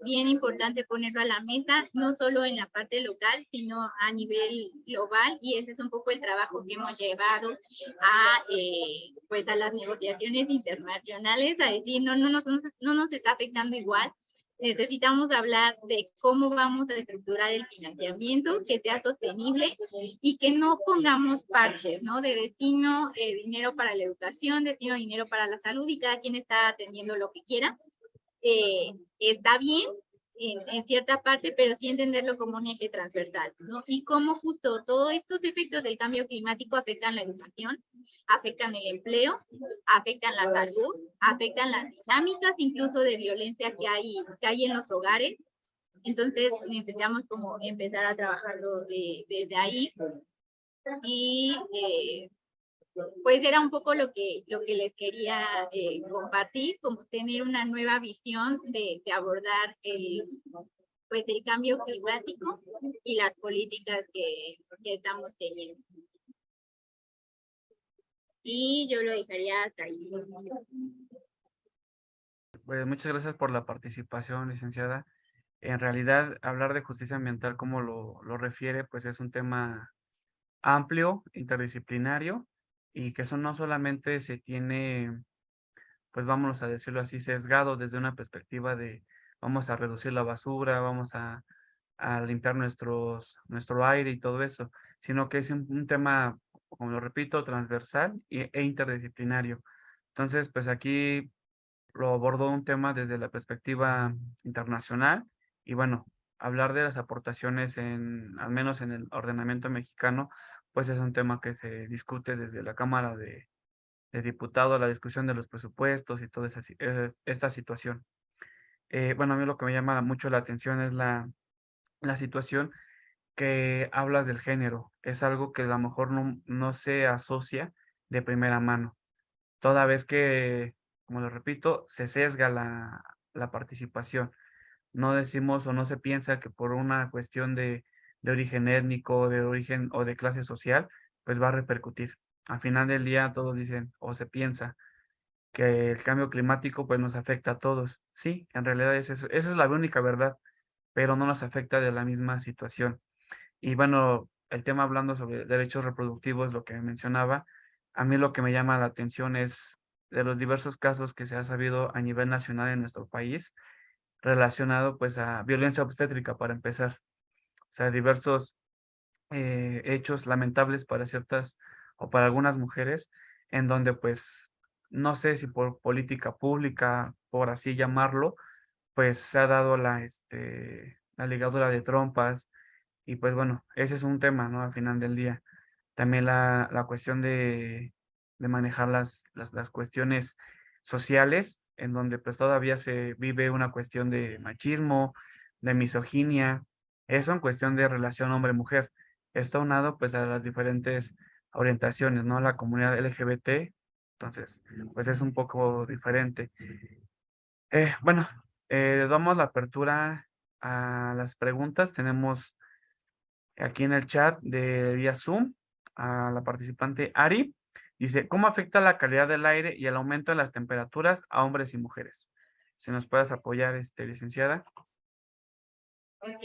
bien importante ponerlo a la mesa, no solo en la parte local, sino a nivel global, y ese es un poco el trabajo que hemos llevado pues a las negociaciones internacionales, a decir, no nos está afectando igual. Necesitamos hablar de cómo vamos a estructurar el financiamiento, que sea sostenible y que no pongamos parches, ¿no? De destino dinero para la educación, destino dinero para la salud y cada quien está atendiendo lo que quiera. Está bien en cierta parte, pero sí entenderlo como un eje transversal, ¿no? Y cómo justo todos estos efectos del cambio climático afectan la educación, afectan el empleo, afectan la salud, afectan las dinámicas incluso de violencia que hay en los hogares. Entonces necesitamos como empezar a trabajarlo desde ahí. Y pues era un poco lo que les quería compartir, como tener una nueva visión de abordar pues el cambio climático y las políticas que estamos teniendo. Y yo lo dejaría hasta ahí. Pues muchas gracias por la participación, licenciada. En realidad, hablar de justicia ambiental como lo refiere, pues es un tema amplio, interdisciplinario, y que eso no solamente se tiene, pues vámonos a decirlo así, sesgado desde una perspectiva de vamos a reducir la basura, vamos a limpiar nuestro aire y todo eso, sino que es un tema, como lo repito, transversal e interdisciplinario. Entonces, pues aquí lo abordó un tema desde la perspectiva internacional y bueno, hablar de las aportaciones al menos en el ordenamiento mexicano, pues es un tema que se discute desde la Cámara de Diputados, la discusión de los presupuestos y toda esta situación. Bueno, a mí lo que me llama mucho la atención es la situación que hablas del género. Es algo que a lo mejor no se asocia de primera mano. Toda vez que, como lo repito, se sesga la participación. No decimos o no se piensa que por una cuestión de origen étnico, de origen o de clase social, pues va a repercutir. Al final del día todos dicen o se piensa que el cambio climático pues nos afecta a todos. Sí, en realidad es eso. Esa es la única verdad, pero no nos afecta de la misma situación. Y bueno, el tema hablando sobre derechos reproductivos, lo que mencionaba, a mí lo que me llama la atención es de los diversos casos que se ha sabido a nivel nacional en nuestro país relacionado pues a violencia obstétrica para empezar. O sea, diversos hechos lamentables para ciertas o para algunas mujeres en donde pues no sé si por política pública, por así llamarlo, pues se ha dado la ligadura de trompas y pues bueno, ese es un tema, ¿no? Al final del día. También la cuestión de manejar las cuestiones sociales, en donde pues todavía se vive una cuestión de machismo, de misoginia, eso en cuestión de relación hombre-mujer. Esto aunado pues a las diferentes orientaciones, ¿no? La comunidad LGBT, entonces, pues es un poco diferente. Bueno, damos la apertura a las preguntas. Tenemos aquí en el chat de vía Zoom a la participante Ari. Dice, ¿cómo afecta la calidad del aire y el aumento de las temperaturas a hombres y mujeres? Si nos puedes apoyar, licenciada. Ok.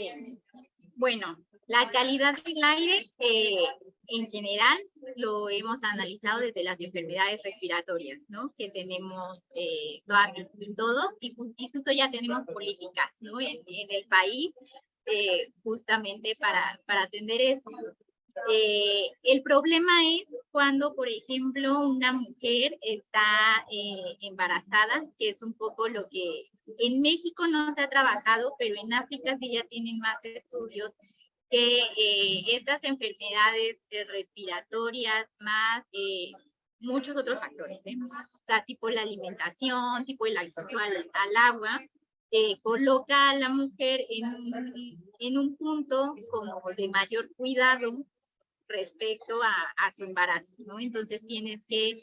Bueno, la calidad del aire en general lo hemos analizado desde las enfermedades respiratorias, ¿no? Que tenemos todas y todo, y justo ya tenemos políticas, ¿no? En el país justamente para atender eso. El problema es cuando, por ejemplo, una mujer está embarazada, que es un poco lo que en México no se ha trabajado, pero en África sí ya tienen más estudios que estas enfermedades respiratorias más muchos otros factores, o sea, tipo la alimentación, tipo el acceso al agua, coloca a la mujer en un punto como de mayor cuidado respecto a su embarazo, ¿no? Entonces tienes que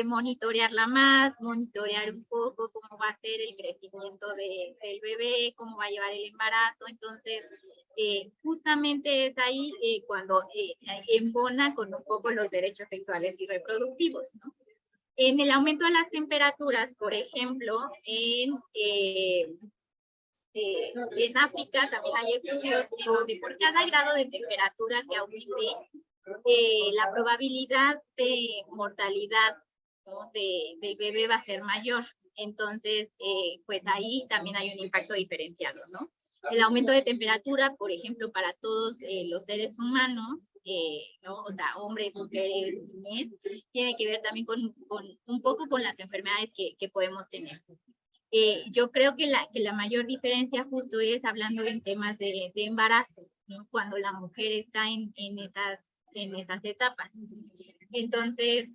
monitorearla más, monitorear un poco cómo va a ser el crecimiento del bebé, cómo va a llevar el embarazo. Entonces, justamente es ahí cuando embona con un poco los derechos sexuales y reproductivos, ¿no? En el aumento de las temperaturas, por ejemplo, en África también hay estudios en donde por cada grado de temperatura que aumente, la probabilidad de mortalidad, ¿no? Del bebé va a ser mayor. Entonces, pues ahí también hay un impacto diferenciado, ¿no? El aumento de temperatura, por ejemplo, para todos los seres humanos, ¿no? O sea, hombres, mujeres, niñez, tiene que ver también con un poco con las enfermedades que podemos tener. Yo creo que la mayor diferencia justo es hablando en temas de embarazo, ¿no? Cuando la mujer está en esas etapas. Entonces,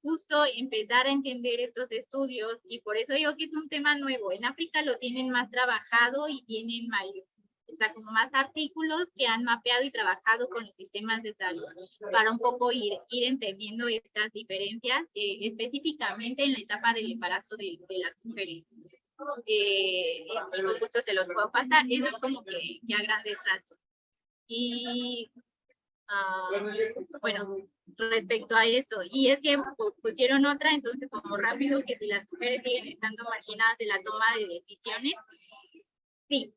justo empezar a entender estos estudios, y por eso digo que es un tema nuevo. En África lo tienen más trabajado y tienen mayor, o sea, como más artículos que han mapeado y trabajado con los sistemas de salud para un poco ir entendiendo estas diferencias, específicamente en la etapa del embarazo de las mujeres. Y con gusto se los puedo pasar. Eso es como que ya grandes rasgos. Y bueno, respecto a eso, y es que pusieron otra, entonces como rápido, que si las mujeres siguen estando marginadas de la toma de decisiones, sí,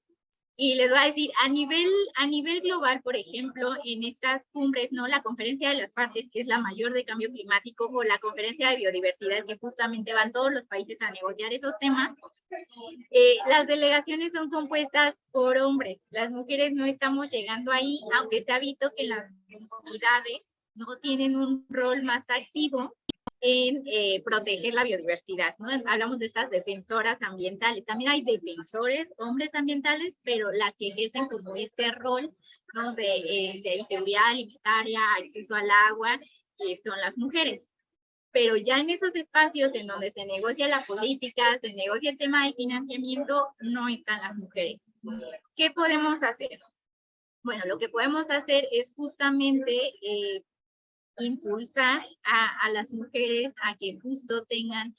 Y les voy a decir, a nivel global, por ejemplo, en estas cumbres, ¿no? La conferencia de las partes, que es la mayor de cambio climático, o la conferencia de biodiversidad, que justamente van todos los países a negociar esos temas, las delegaciones son compuestas por hombres. Las mujeres no estamos llegando ahí, aunque se ha visto que las comunidades no tienen un rol más activo en proteger la biodiversidad, ¿no? Hablamos de estas defensoras ambientales. También hay defensores, hombres ambientales, pero las que ejercen como este rol, ¿no? De seguridad alimentaria, acceso al agua, son las mujeres. Pero ya en esos espacios en donde se negocia la política, se negocia el tema de financiamiento, no están las mujeres. ¿Qué podemos hacer? Bueno, lo que podemos hacer es justamente impulsar a las mujeres a que justo tengan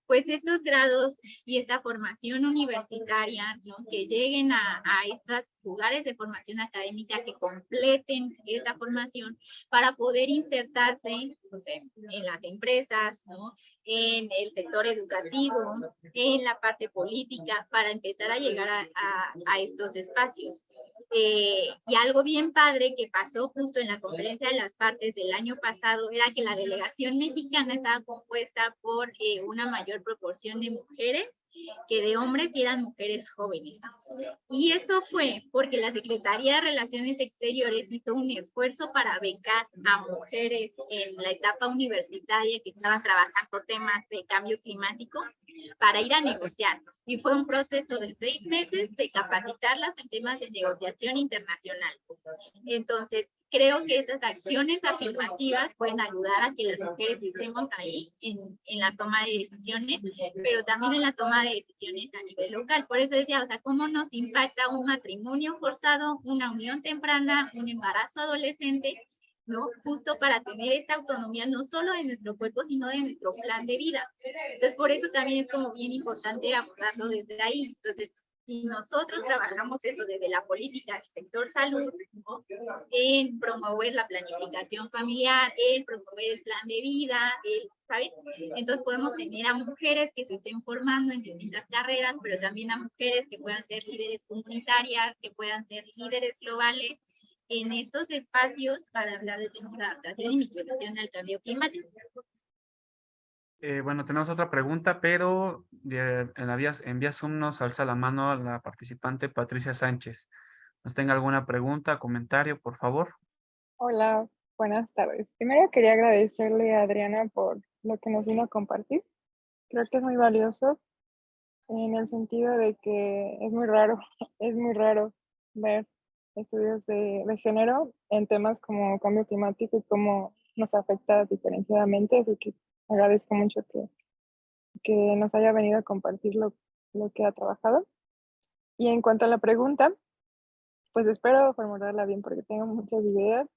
pues estos grados y esta formación universitaria, ¿no? Que lleguen a estos lugares de formación académica, que completen esta formación para poder insertarse pues, en las empresas, ¿no? En el sector educativo, en la parte política, para empezar a llegar a estos espacios. Y algo bien padre que pasó justo en la conferencia de las partes del año pasado era que la delegación mexicana estaba compuesta por una mayor proporción de mujeres que de hombres, y eran mujeres jóvenes. Y eso fue porque la Secretaría de Relaciones Exteriores hizo un esfuerzo para becar a mujeres en la etapa universitaria que estaban trabajando temas de cambio climático para ir a negociar. Y fue un proceso de 6 meses de capacitarlas en temas de negociación internacional. Entonces, creo que esas acciones afirmativas pueden ayudar a que las mujeres estemos ahí en la toma de decisiones, pero también en la toma de decisiones a nivel local. Por eso decía, o sea, ¿cómo nos impacta un matrimonio forzado, una unión temprana, un embarazo adolescente, ¿no? Justo para tener esta autonomía, no solo de nuestro cuerpo, sino de nuestro plan de vida. Entonces, por eso también es como bien importante abordarlo desde ahí. Entonces, si nosotros trabajamos eso desde la política del sector salud, ¿no? En promover la planificación familiar, en promover el plan de vida, ¿sabes? Entonces podemos tener a mujeres que se estén formando en distintas carreras, pero también a mujeres que puedan ser líderes comunitarias, que puedan ser líderes globales en estos espacios para hablar de temas de adaptación y mitigación al cambio climático. Bueno, tenemos otra pregunta, pero en vía Zoom nos alza la mano a la participante Patricia Sánchez. ¿Nos tenga alguna pregunta, comentario, por favor? Hola, buenas tardes. Primero quería agradecerle a Adriana por lo que nos vino a compartir. Creo que es muy valioso en el sentido de que es muy raro, es muy raro ver estudios de género en temas como cambio climático y cómo nos afecta diferenciadamente, así que agradezco mucho que nos haya venido a compartir lo que ha trabajado. Y en cuanto a la pregunta, pues espero formularla bien porque tengo muchas ideas,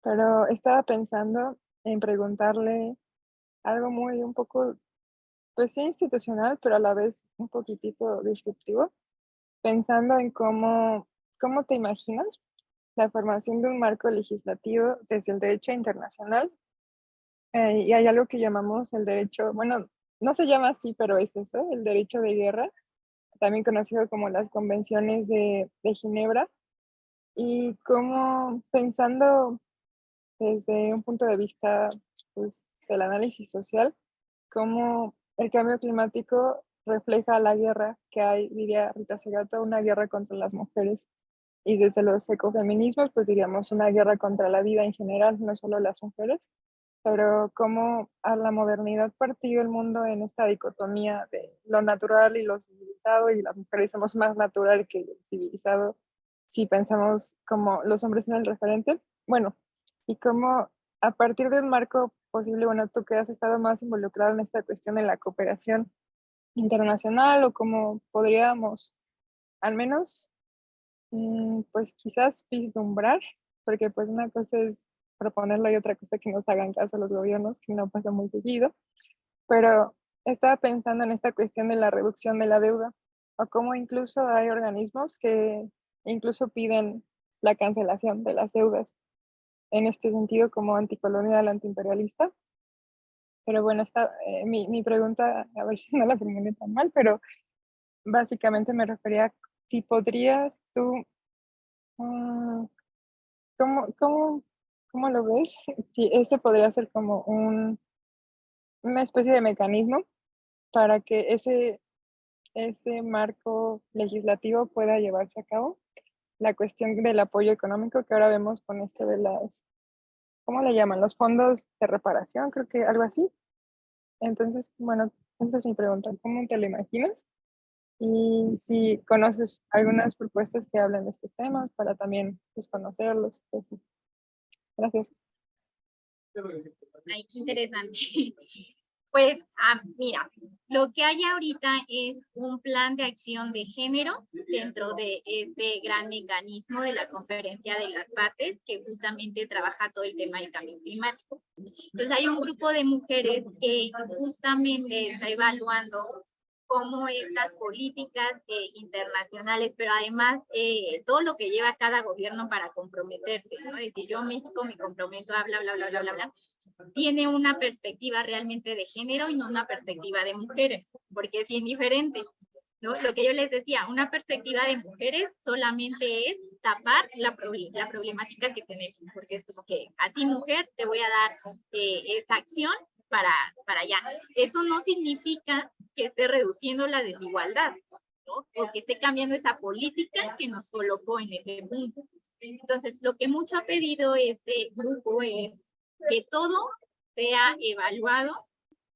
pero estaba pensando en preguntarle algo muy un poco, pues sí, institucional, pero a la vez un poquitito disruptivo, pensando en cómo te imaginas la formación de un marco legislativo desde el derecho internacional. Y hay algo que llamamos el derecho, bueno, no se llama así, pero es eso, el derecho de guerra, también conocido como las convenciones de Ginebra, y cómo pensando desde un punto de vista, pues, del análisis social, cómo el cambio climático refleja la guerra que hay, diría Rita Segato, una guerra contra las mujeres. Y desde los ecofeminismos, pues diríamos una guerra contra la vida en general, no solo las mujeres, pero cómo a la modernidad partió el mundo en esta dicotomía de lo natural y lo civilizado, y las mujeres somos más natural que civilizado si pensamos como los hombres son el referente. Bueno, y cómo a partir de un marco posible, bueno, tú que has estado más involucrado en esta cuestión de la cooperación internacional, o cómo podríamos al menos, pues quizás vislumbrar, porque pues una cosa es proponerlo y otra cosa que nos hagan caso los gobiernos, que no pasa muy seguido, pero estaba pensando en esta cuestión de la reducción de la deuda, o cómo incluso hay organismos que incluso piden la cancelación de las deudas, en este sentido como anticolonial, antiimperialista. Pero bueno, mi pregunta, a ver si no la formulé tan mal, pero básicamente me refería si podrías tú, mm, ¿cómo lo ves? Si ese podría ser como una especie de mecanismo para que ese marco legislativo pueda llevarse a cabo. La cuestión del apoyo económico que ahora vemos con esto de las, ¿cómo le llaman? Los fondos de reparación, creo que algo así. Entonces, bueno, esa es mi pregunta. ¿Cómo te lo imaginas? Y si conoces algunas propuestas que hablan de estos temas para también pues, conocerlos. Pues, sí. Gracias. Ay, qué interesante. Pues, mira, lo que hay ahorita es un plan de acción de género dentro de este gran mecanismo de la conferencia de las partes que justamente trabaja todo el tema del cambio climático. Entonces hay un grupo de mujeres que justamente está evaluando cómo estas políticas internacionales, pero además todo lo que lleva cada gobierno para comprometerse, ¿no? Es decir, yo México me comprometo a bla, bla, bla, bla, bla, bla, tiene una perspectiva realmente de género y no una perspectiva de mujeres, porque es indiferente, ¿no? Lo que yo les decía, una perspectiva de mujeres solamente es tapar la problemática que tenemos, porque es como que a ti mujer te voy a dar esta acción para allá. Eso no significa que esté reduciendo la desigualdad, ¿no? O que esté cambiando esa política que nos colocó en ese punto. Entonces, lo que mucho ha pedido este grupo es que todo sea evaluado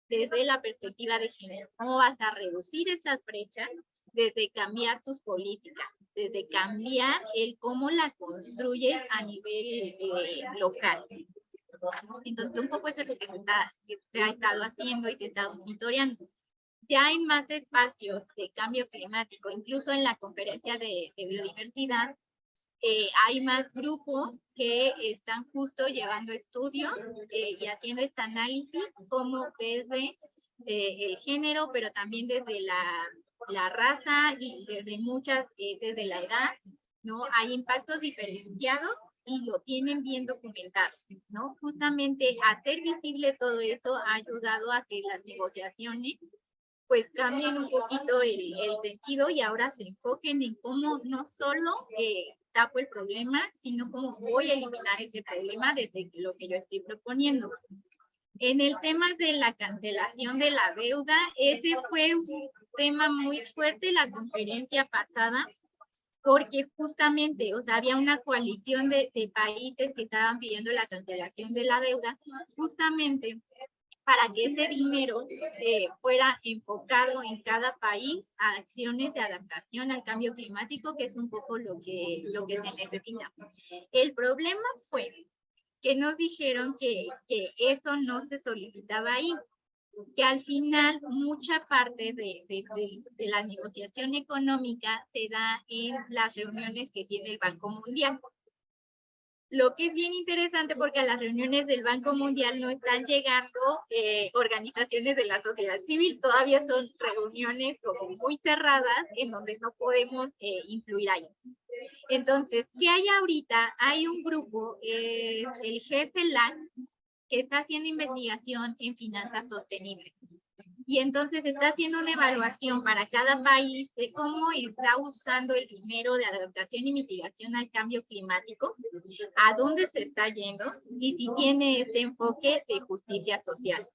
desde la perspectiva de género. ¿Cómo vas a reducir estas brechas? Desde cambiar tus políticas, desde cambiar el cómo la construyes a nivel local. Entonces, un poco eso es lo que se ha estado haciendo y se está monitoreando. Ya hay más espacios de cambio climático, incluso en la conferencia de biodiversidad, hay más grupos que están justo llevando estudios y haciendo este análisis como desde el género, pero también desde la raza y desde muchas, desde la edad, ¿no? Hay impactos diferenciados y lo tienen bien documentado, ¿no? Justamente hacer visible todo eso ha ayudado a que las negociaciones pues cambien un poquito el sentido y ahora se enfoquen en cómo no solo tapo el problema, sino cómo voy a eliminar ese problema desde lo que yo estoy proponiendo. En el tema de la cancelación de la deuda, ese fue un tema muy fuerte la conferencia pasada, porque justamente, o sea, había una coalición de países que estaban pidiendo la cancelación de la deuda, justamente para que ese dinero fuera enfocado en cada país a acciones de adaptación al cambio climático, que es un poco lo que se necesita. El problema fue que nos dijeron que eso no se solicitaba ahí, que al final mucha parte de la negociación económica se da en las reuniones que tiene el Banco Mundial. Lo que es bien interesante porque a las reuniones del Banco Mundial no están llegando organizaciones de la sociedad civil, todavía son reuniones como muy cerradas en donde no podemos influir ahí. Entonces, ¿qué hay ahorita? Hay un grupo, el GFLAC, que está haciendo investigación en finanzas sostenibles. Y entonces está haciendo una evaluación para cada país de cómo está usando el dinero de adaptación y mitigación al cambio climático, a dónde se está yendo y si tiene este enfoque de justicia social,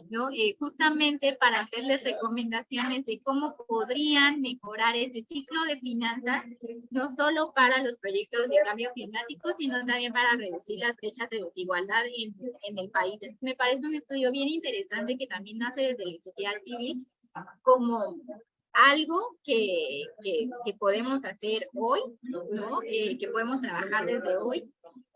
¿no? Justamente para hacerles recomendaciones de cómo podrían mejorar ese ciclo de finanzas, no solo para los proyectos de cambio climático, sino también para reducir las brechas de desigualdad en el país. Me parece un estudio bien interesante que también nace desde la sociedad civil como algo que podemos hacer hoy, ¿no? Que podemos trabajar desde hoy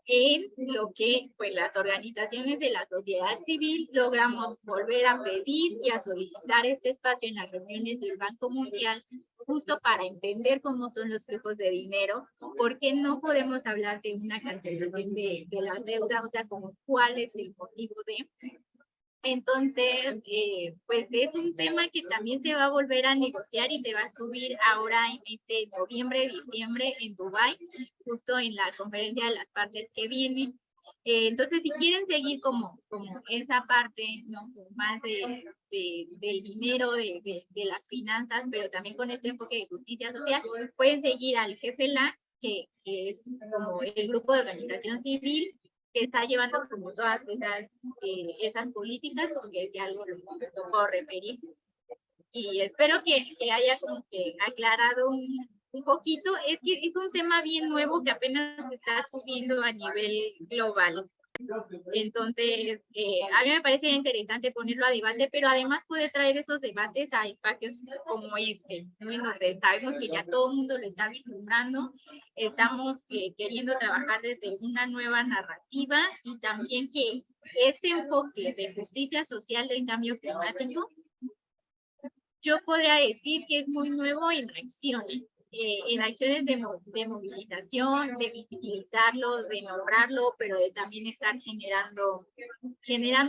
en lo que pues las organizaciones de la sociedad civil logramos volver a pedir y a solicitar este espacio en las reuniones del Banco Mundial, justo para entender cómo son los flujos de dinero, porque no podemos hablar de una cancelación de la deuda, o sea, como cuál es el motivo de... Entonces, pues es un tema que también se va a volver a negociar y se va a subir ahora en este noviembre, diciembre en Dubái, justo en la conferencia de las partes que viene. Entonces, si quieren seguir como esa parte, ¿no? Como más del dinero, de las finanzas, pero también con este enfoque de justicia social, pueden seguir al GFLA, que es como el grupo de organización civil que está llevando como todas esas políticas, porque si algo me tocó referir. Y espero que haya como que aclarado un poquito. Es que es un tema bien nuevo que apenas se está subiendo a nivel global. Entonces, a mí me parece interesante ponerlo a debate, pero además puede traer esos debates a espacios como este, ¿no? En donde sabemos que ya todo el mundo lo está vislumbrando, estamos queriendo trabajar desde una nueva narrativa y también que este enfoque de justicia social del cambio climático, yo podría decir que es muy nuevo en acciones de movilización, de visibilizarlo, de nombrarlo, pero de también estar generando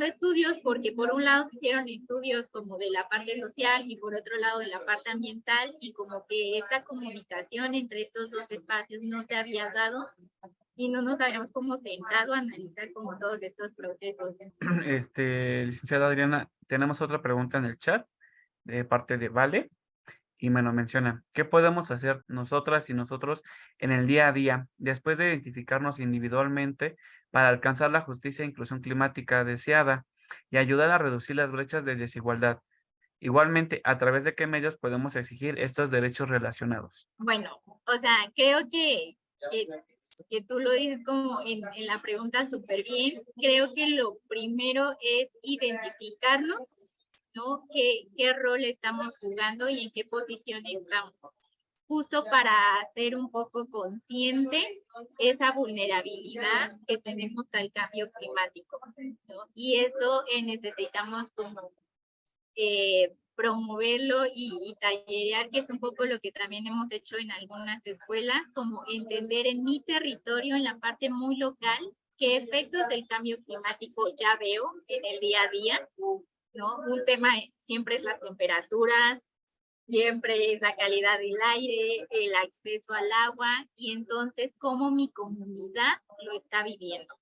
estudios, porque por un lado se hicieron estudios como de la parte social y por otro lado de la parte ambiental, y como que esta comunicación entre estos dos espacios no se había dado y no nos habíamos como sentado a analizar como todos estos procesos. Licenciada Adriana, tenemos otra pregunta en el chat de parte de Vale y me lo menciona. ¿Qué podemos hacer nosotras y nosotros en el día a día después de identificarnos individualmente para alcanzar la justicia e inclusión climática deseada y ayudar a reducir las brechas de desigualdad? Igualmente, ¿a través de qué medios podemos exigir estos derechos relacionados? Bueno, o sea, creo que tú lo dices como en la pregunta súper bien. Creo que lo primero es identificarnos, ¿no? ¿Qué rol estamos jugando y en qué posición estamos? Justo para ser un poco consciente esa vulnerabilidad que tenemos al cambio climático, ¿no? Y eso necesitamos como promoverlo y tallerear, que es un poco lo que también hemos hecho en algunas escuelas, como entender en mi territorio, en la parte muy local, qué efectos del cambio climático ya veo en el día a día, ¿no? Un tema siempre es la temperatura, siempre es la calidad del aire, el acceso al agua, y entonces cómo mi comunidad lo está viviendo.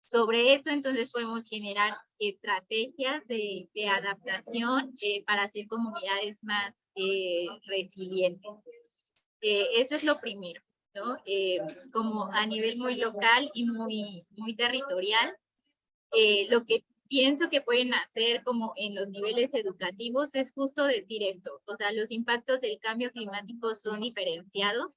Sobre eso, entonces, podemos generar estrategias de adaptación para hacer comunidades más resilientes. Eso es lo primero, ¿no? Como a nivel muy local y muy territorial, lo que pienso que pueden hacer como en los niveles educativos es justo decir esto, o sea, los impactos del cambio climático son diferenciados,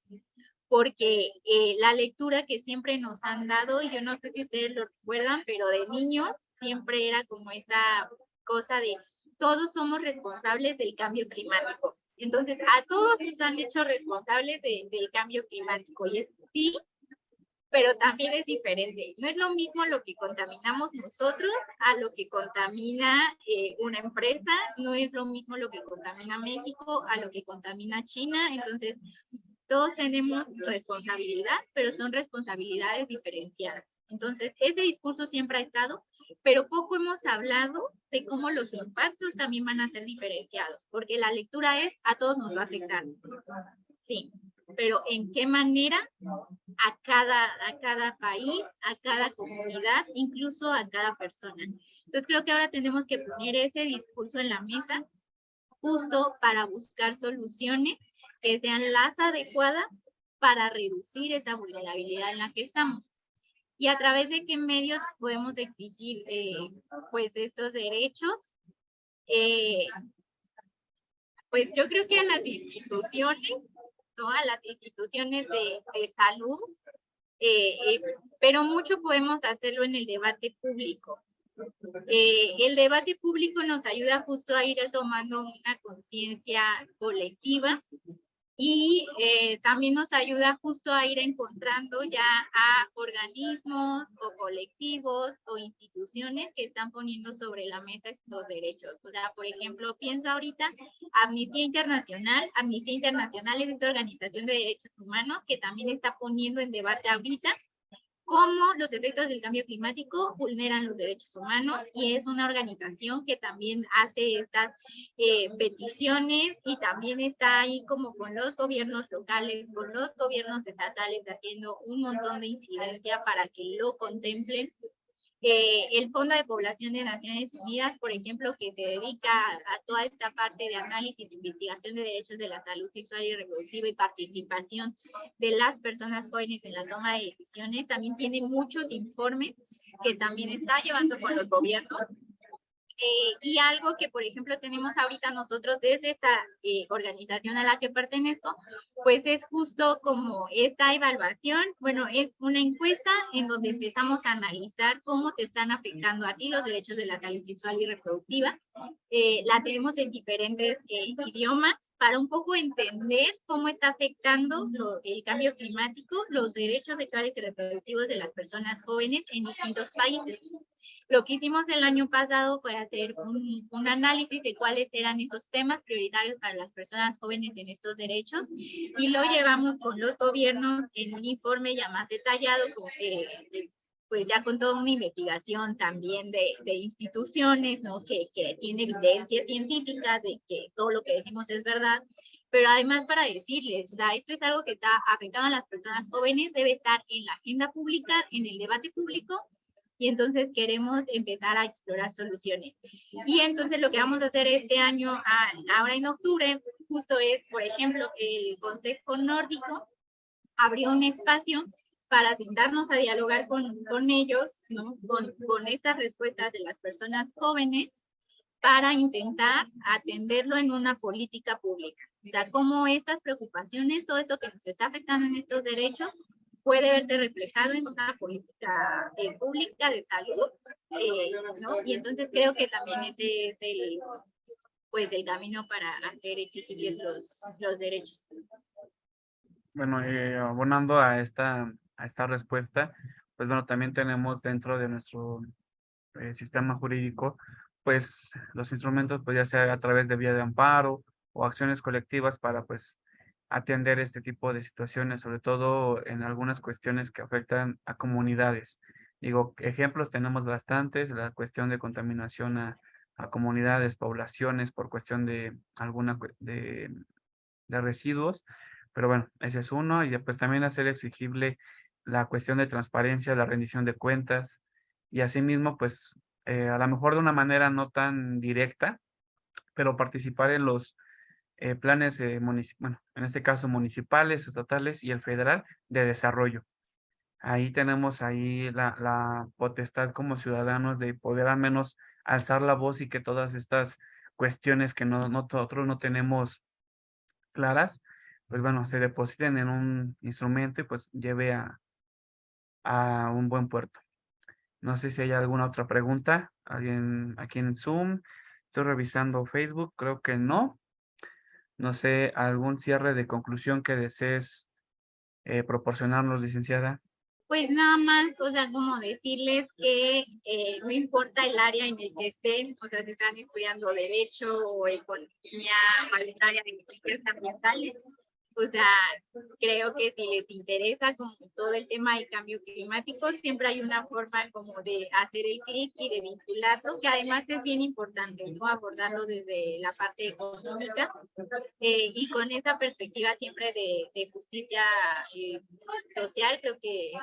porque la lectura que siempre nos han dado, y yo no sé si ustedes lo recuerdan, pero de niños siempre era como esta cosa de todos somos responsables del cambio climático. Entonces, a todos nos han hecho responsables del cambio climático, y es sí, pero también es diferente. No es lo mismo lo que contaminamos nosotros a lo que contamina una empresa, no es lo mismo lo que contamina México a lo que contamina China. Entonces, todos tenemos responsabilidad, pero son responsabilidades diferenciadas. Entonces, ese discurso siempre ha estado, pero poco hemos hablado de cómo los impactos también van a ser diferenciados, porque la lectura es a todos nos va a afectar. Sí, pero ¿en qué manera a cada país, a cada comunidad, incluso a cada persona? Entonces, creo que ahora tenemos que poner ese discurso en la mesa justo para buscar soluciones que sean las adecuadas para reducir esa vulnerabilidad en la que estamos. ¿Y a través de qué medios podemos exigir pues estos derechos? Pues yo creo que a las instituciones, ¿no? A las instituciones de salud, pero mucho podemos hacerlo en el debate público. El debate público nos ayuda justo a ir tomando una conciencia colectiva y también nos ayuda justo a ir encontrando ya a organismos o colectivos o instituciones que están poniendo sobre la mesa estos derechos. O sea, por ejemplo, pienso ahorita Amnistía Internacional. Amnistía Internacional es esta organización de derechos humanos que también está poniendo en debate ahorita cómo los efectos del cambio climático vulneran los derechos humanos, y es una organización que también hace estas peticiones, y también está ahí como con los gobiernos locales, con los gobiernos estatales, haciendo un montón de incidencia para que lo contemplen. El Fondo de Población de Naciones Unidas, por ejemplo, que se dedica a toda esta parte de análisis e investigación de derechos de la salud sexual y reproductiva y participación de las personas jóvenes en la toma de decisiones, también tiene muchos informes que también está llevando con los gobiernos. Y algo que, por ejemplo, tenemos ahorita nosotros desde esta organización a la que pertenezco, pues es justo como esta evaluación. Bueno, es una encuesta en donde empezamos a analizar cómo te están afectando a ti los derechos de la salud sexual y reproductiva. La tenemos en diferentes idiomas para un poco entender cómo está afectando el cambio climático, los derechos sexuales y reproductivos de las personas jóvenes en distintos países. Lo que hicimos el año pasado fue hacer un análisis de cuáles eran esos temas prioritarios para las personas jóvenes en estos derechos, y lo llevamos con los gobiernos en un informe ya más detallado, pues ya con toda una investigación también de instituciones, ¿no? Que tiene evidencias científicas de que todo lo que decimos es verdad, pero además para decirles, esto es algo que está afectando a las personas jóvenes, debe estar en la agenda pública, en el debate público, y entonces queremos empezar a explorar soluciones. Y entonces lo que vamos a hacer este año, ahora en octubre, justo es, por ejemplo, el Consejo Nórdico abrió un espacio para sentarnos a dialogar con ellos, ¿no? Con estas respuestas de las personas jóvenes, para intentar atenderlo en una política pública. O sea, cómo estas preocupaciones, todo esto que nos está afectando en estos derechos, puede verse reflejado en una política pública de salud, ¿no? Y entonces creo que también ese es el camino para hacer exigibles los derechos. Bueno, abonando a esta respuesta, pues bueno, también tenemos dentro de nuestro sistema jurídico, pues los instrumentos, pues ya sea a través de vía de amparo o acciones colectivas para pues atender este tipo de situaciones, sobre todo en algunas cuestiones que afectan a comunidades. Digo, ejemplos tenemos bastantes, la cuestión de contaminación a comunidades, poblaciones, por cuestión de de residuos, pero bueno, ese es uno, y pues también hacer exigible la cuestión de transparencia, la rendición de cuentas, y asimismo, pues a lo mejor de una manera no tan directa, pero participar en los planes, bueno, en este caso municipales, estatales y el federal de desarrollo. Ahí tenemos ahí la potestad como ciudadanos de poder al menos alzar la voz y que todas estas cuestiones que nosotros no tenemos claras, pues bueno, se depositen en un instrumento y pues lleve a un buen puerto. No sé si hay alguna otra pregunta. ¿Alguien aquí en Zoom? Estoy revisando Facebook, creo que no. No sé, ¿algún cierre de conclusión que desees proporcionarnos, licenciada? Pues nada más, o sea, como decirles que no importa el área en el que estén, o sea, si están estudiando Derecho o Economía o el área de ciencias ambientales, o sea, creo que si les interesa como todo el tema del cambio climático, siempre hay una forma como de hacer el clic y de vincularlo, que además es bien importante, ¿no? Abordarlo desde la parte económica, y con esa perspectiva siempre de justicia social, creo que es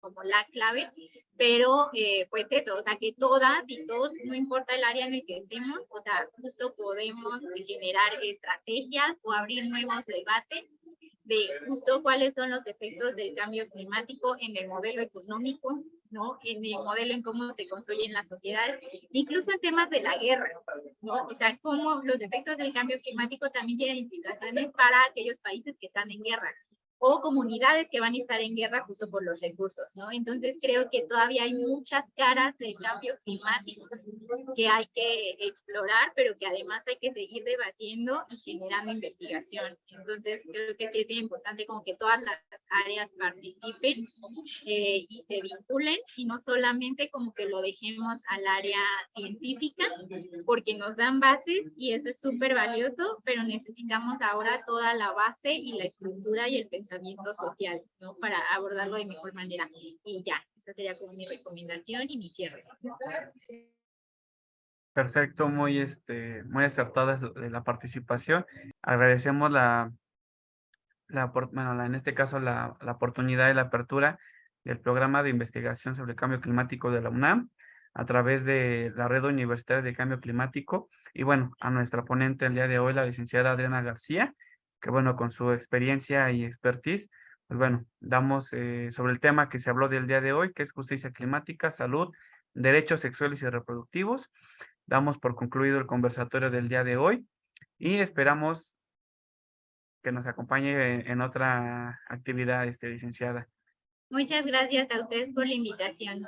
como la clave, pero pues eso, o sea, que todas y todos, no importa el área en el que estemos, o sea, justo podemos generar estrategias o abrir nuevos debates de justo cuáles son los efectos del cambio climático en el modelo económico, ¿no? En el modelo en cómo se construyen las sociedades, incluso en temas de la guerra, ¿no? O sea, cómo los efectos del cambio climático también tienen implicaciones para aquellos países que están en guerra, o comunidades que van a estar en guerra justo por los recursos, ¿no? Entonces creo que todavía hay muchas caras del cambio climático que hay que explorar, pero que además hay que seguir debatiendo y generando investigación. Entonces creo que sí es bien importante como que todas las áreas participen y se vinculen, y no solamente como que lo dejemos al área científica, porque nos dan bases y eso es súper valioso, pero necesitamos ahora toda la base y la estructura y el pensamiento pensamiento social, ¿no? Para abordarlo de mejor manera. Y ya, esa sería como mi recomendación y mi cierre. Perfecto, muy acertada la participación. Agradecemos en este caso la oportunidad y la apertura del programa de investigación sobre el cambio climático de la UNAM a través de la Red Universitaria de Cambio Climático y bueno, a nuestra ponente el día de hoy, la licenciada Adriana García, que bueno, con su experiencia y expertise, pues bueno, damos sobre el tema que se habló del día de hoy, que es justicia climática, salud, derechos sexuales y reproductivos. Damos por concluido el conversatorio del día de hoy y esperamos que nos acompañe en otra actividad, licenciada. Muchas gracias a ustedes por la invitación.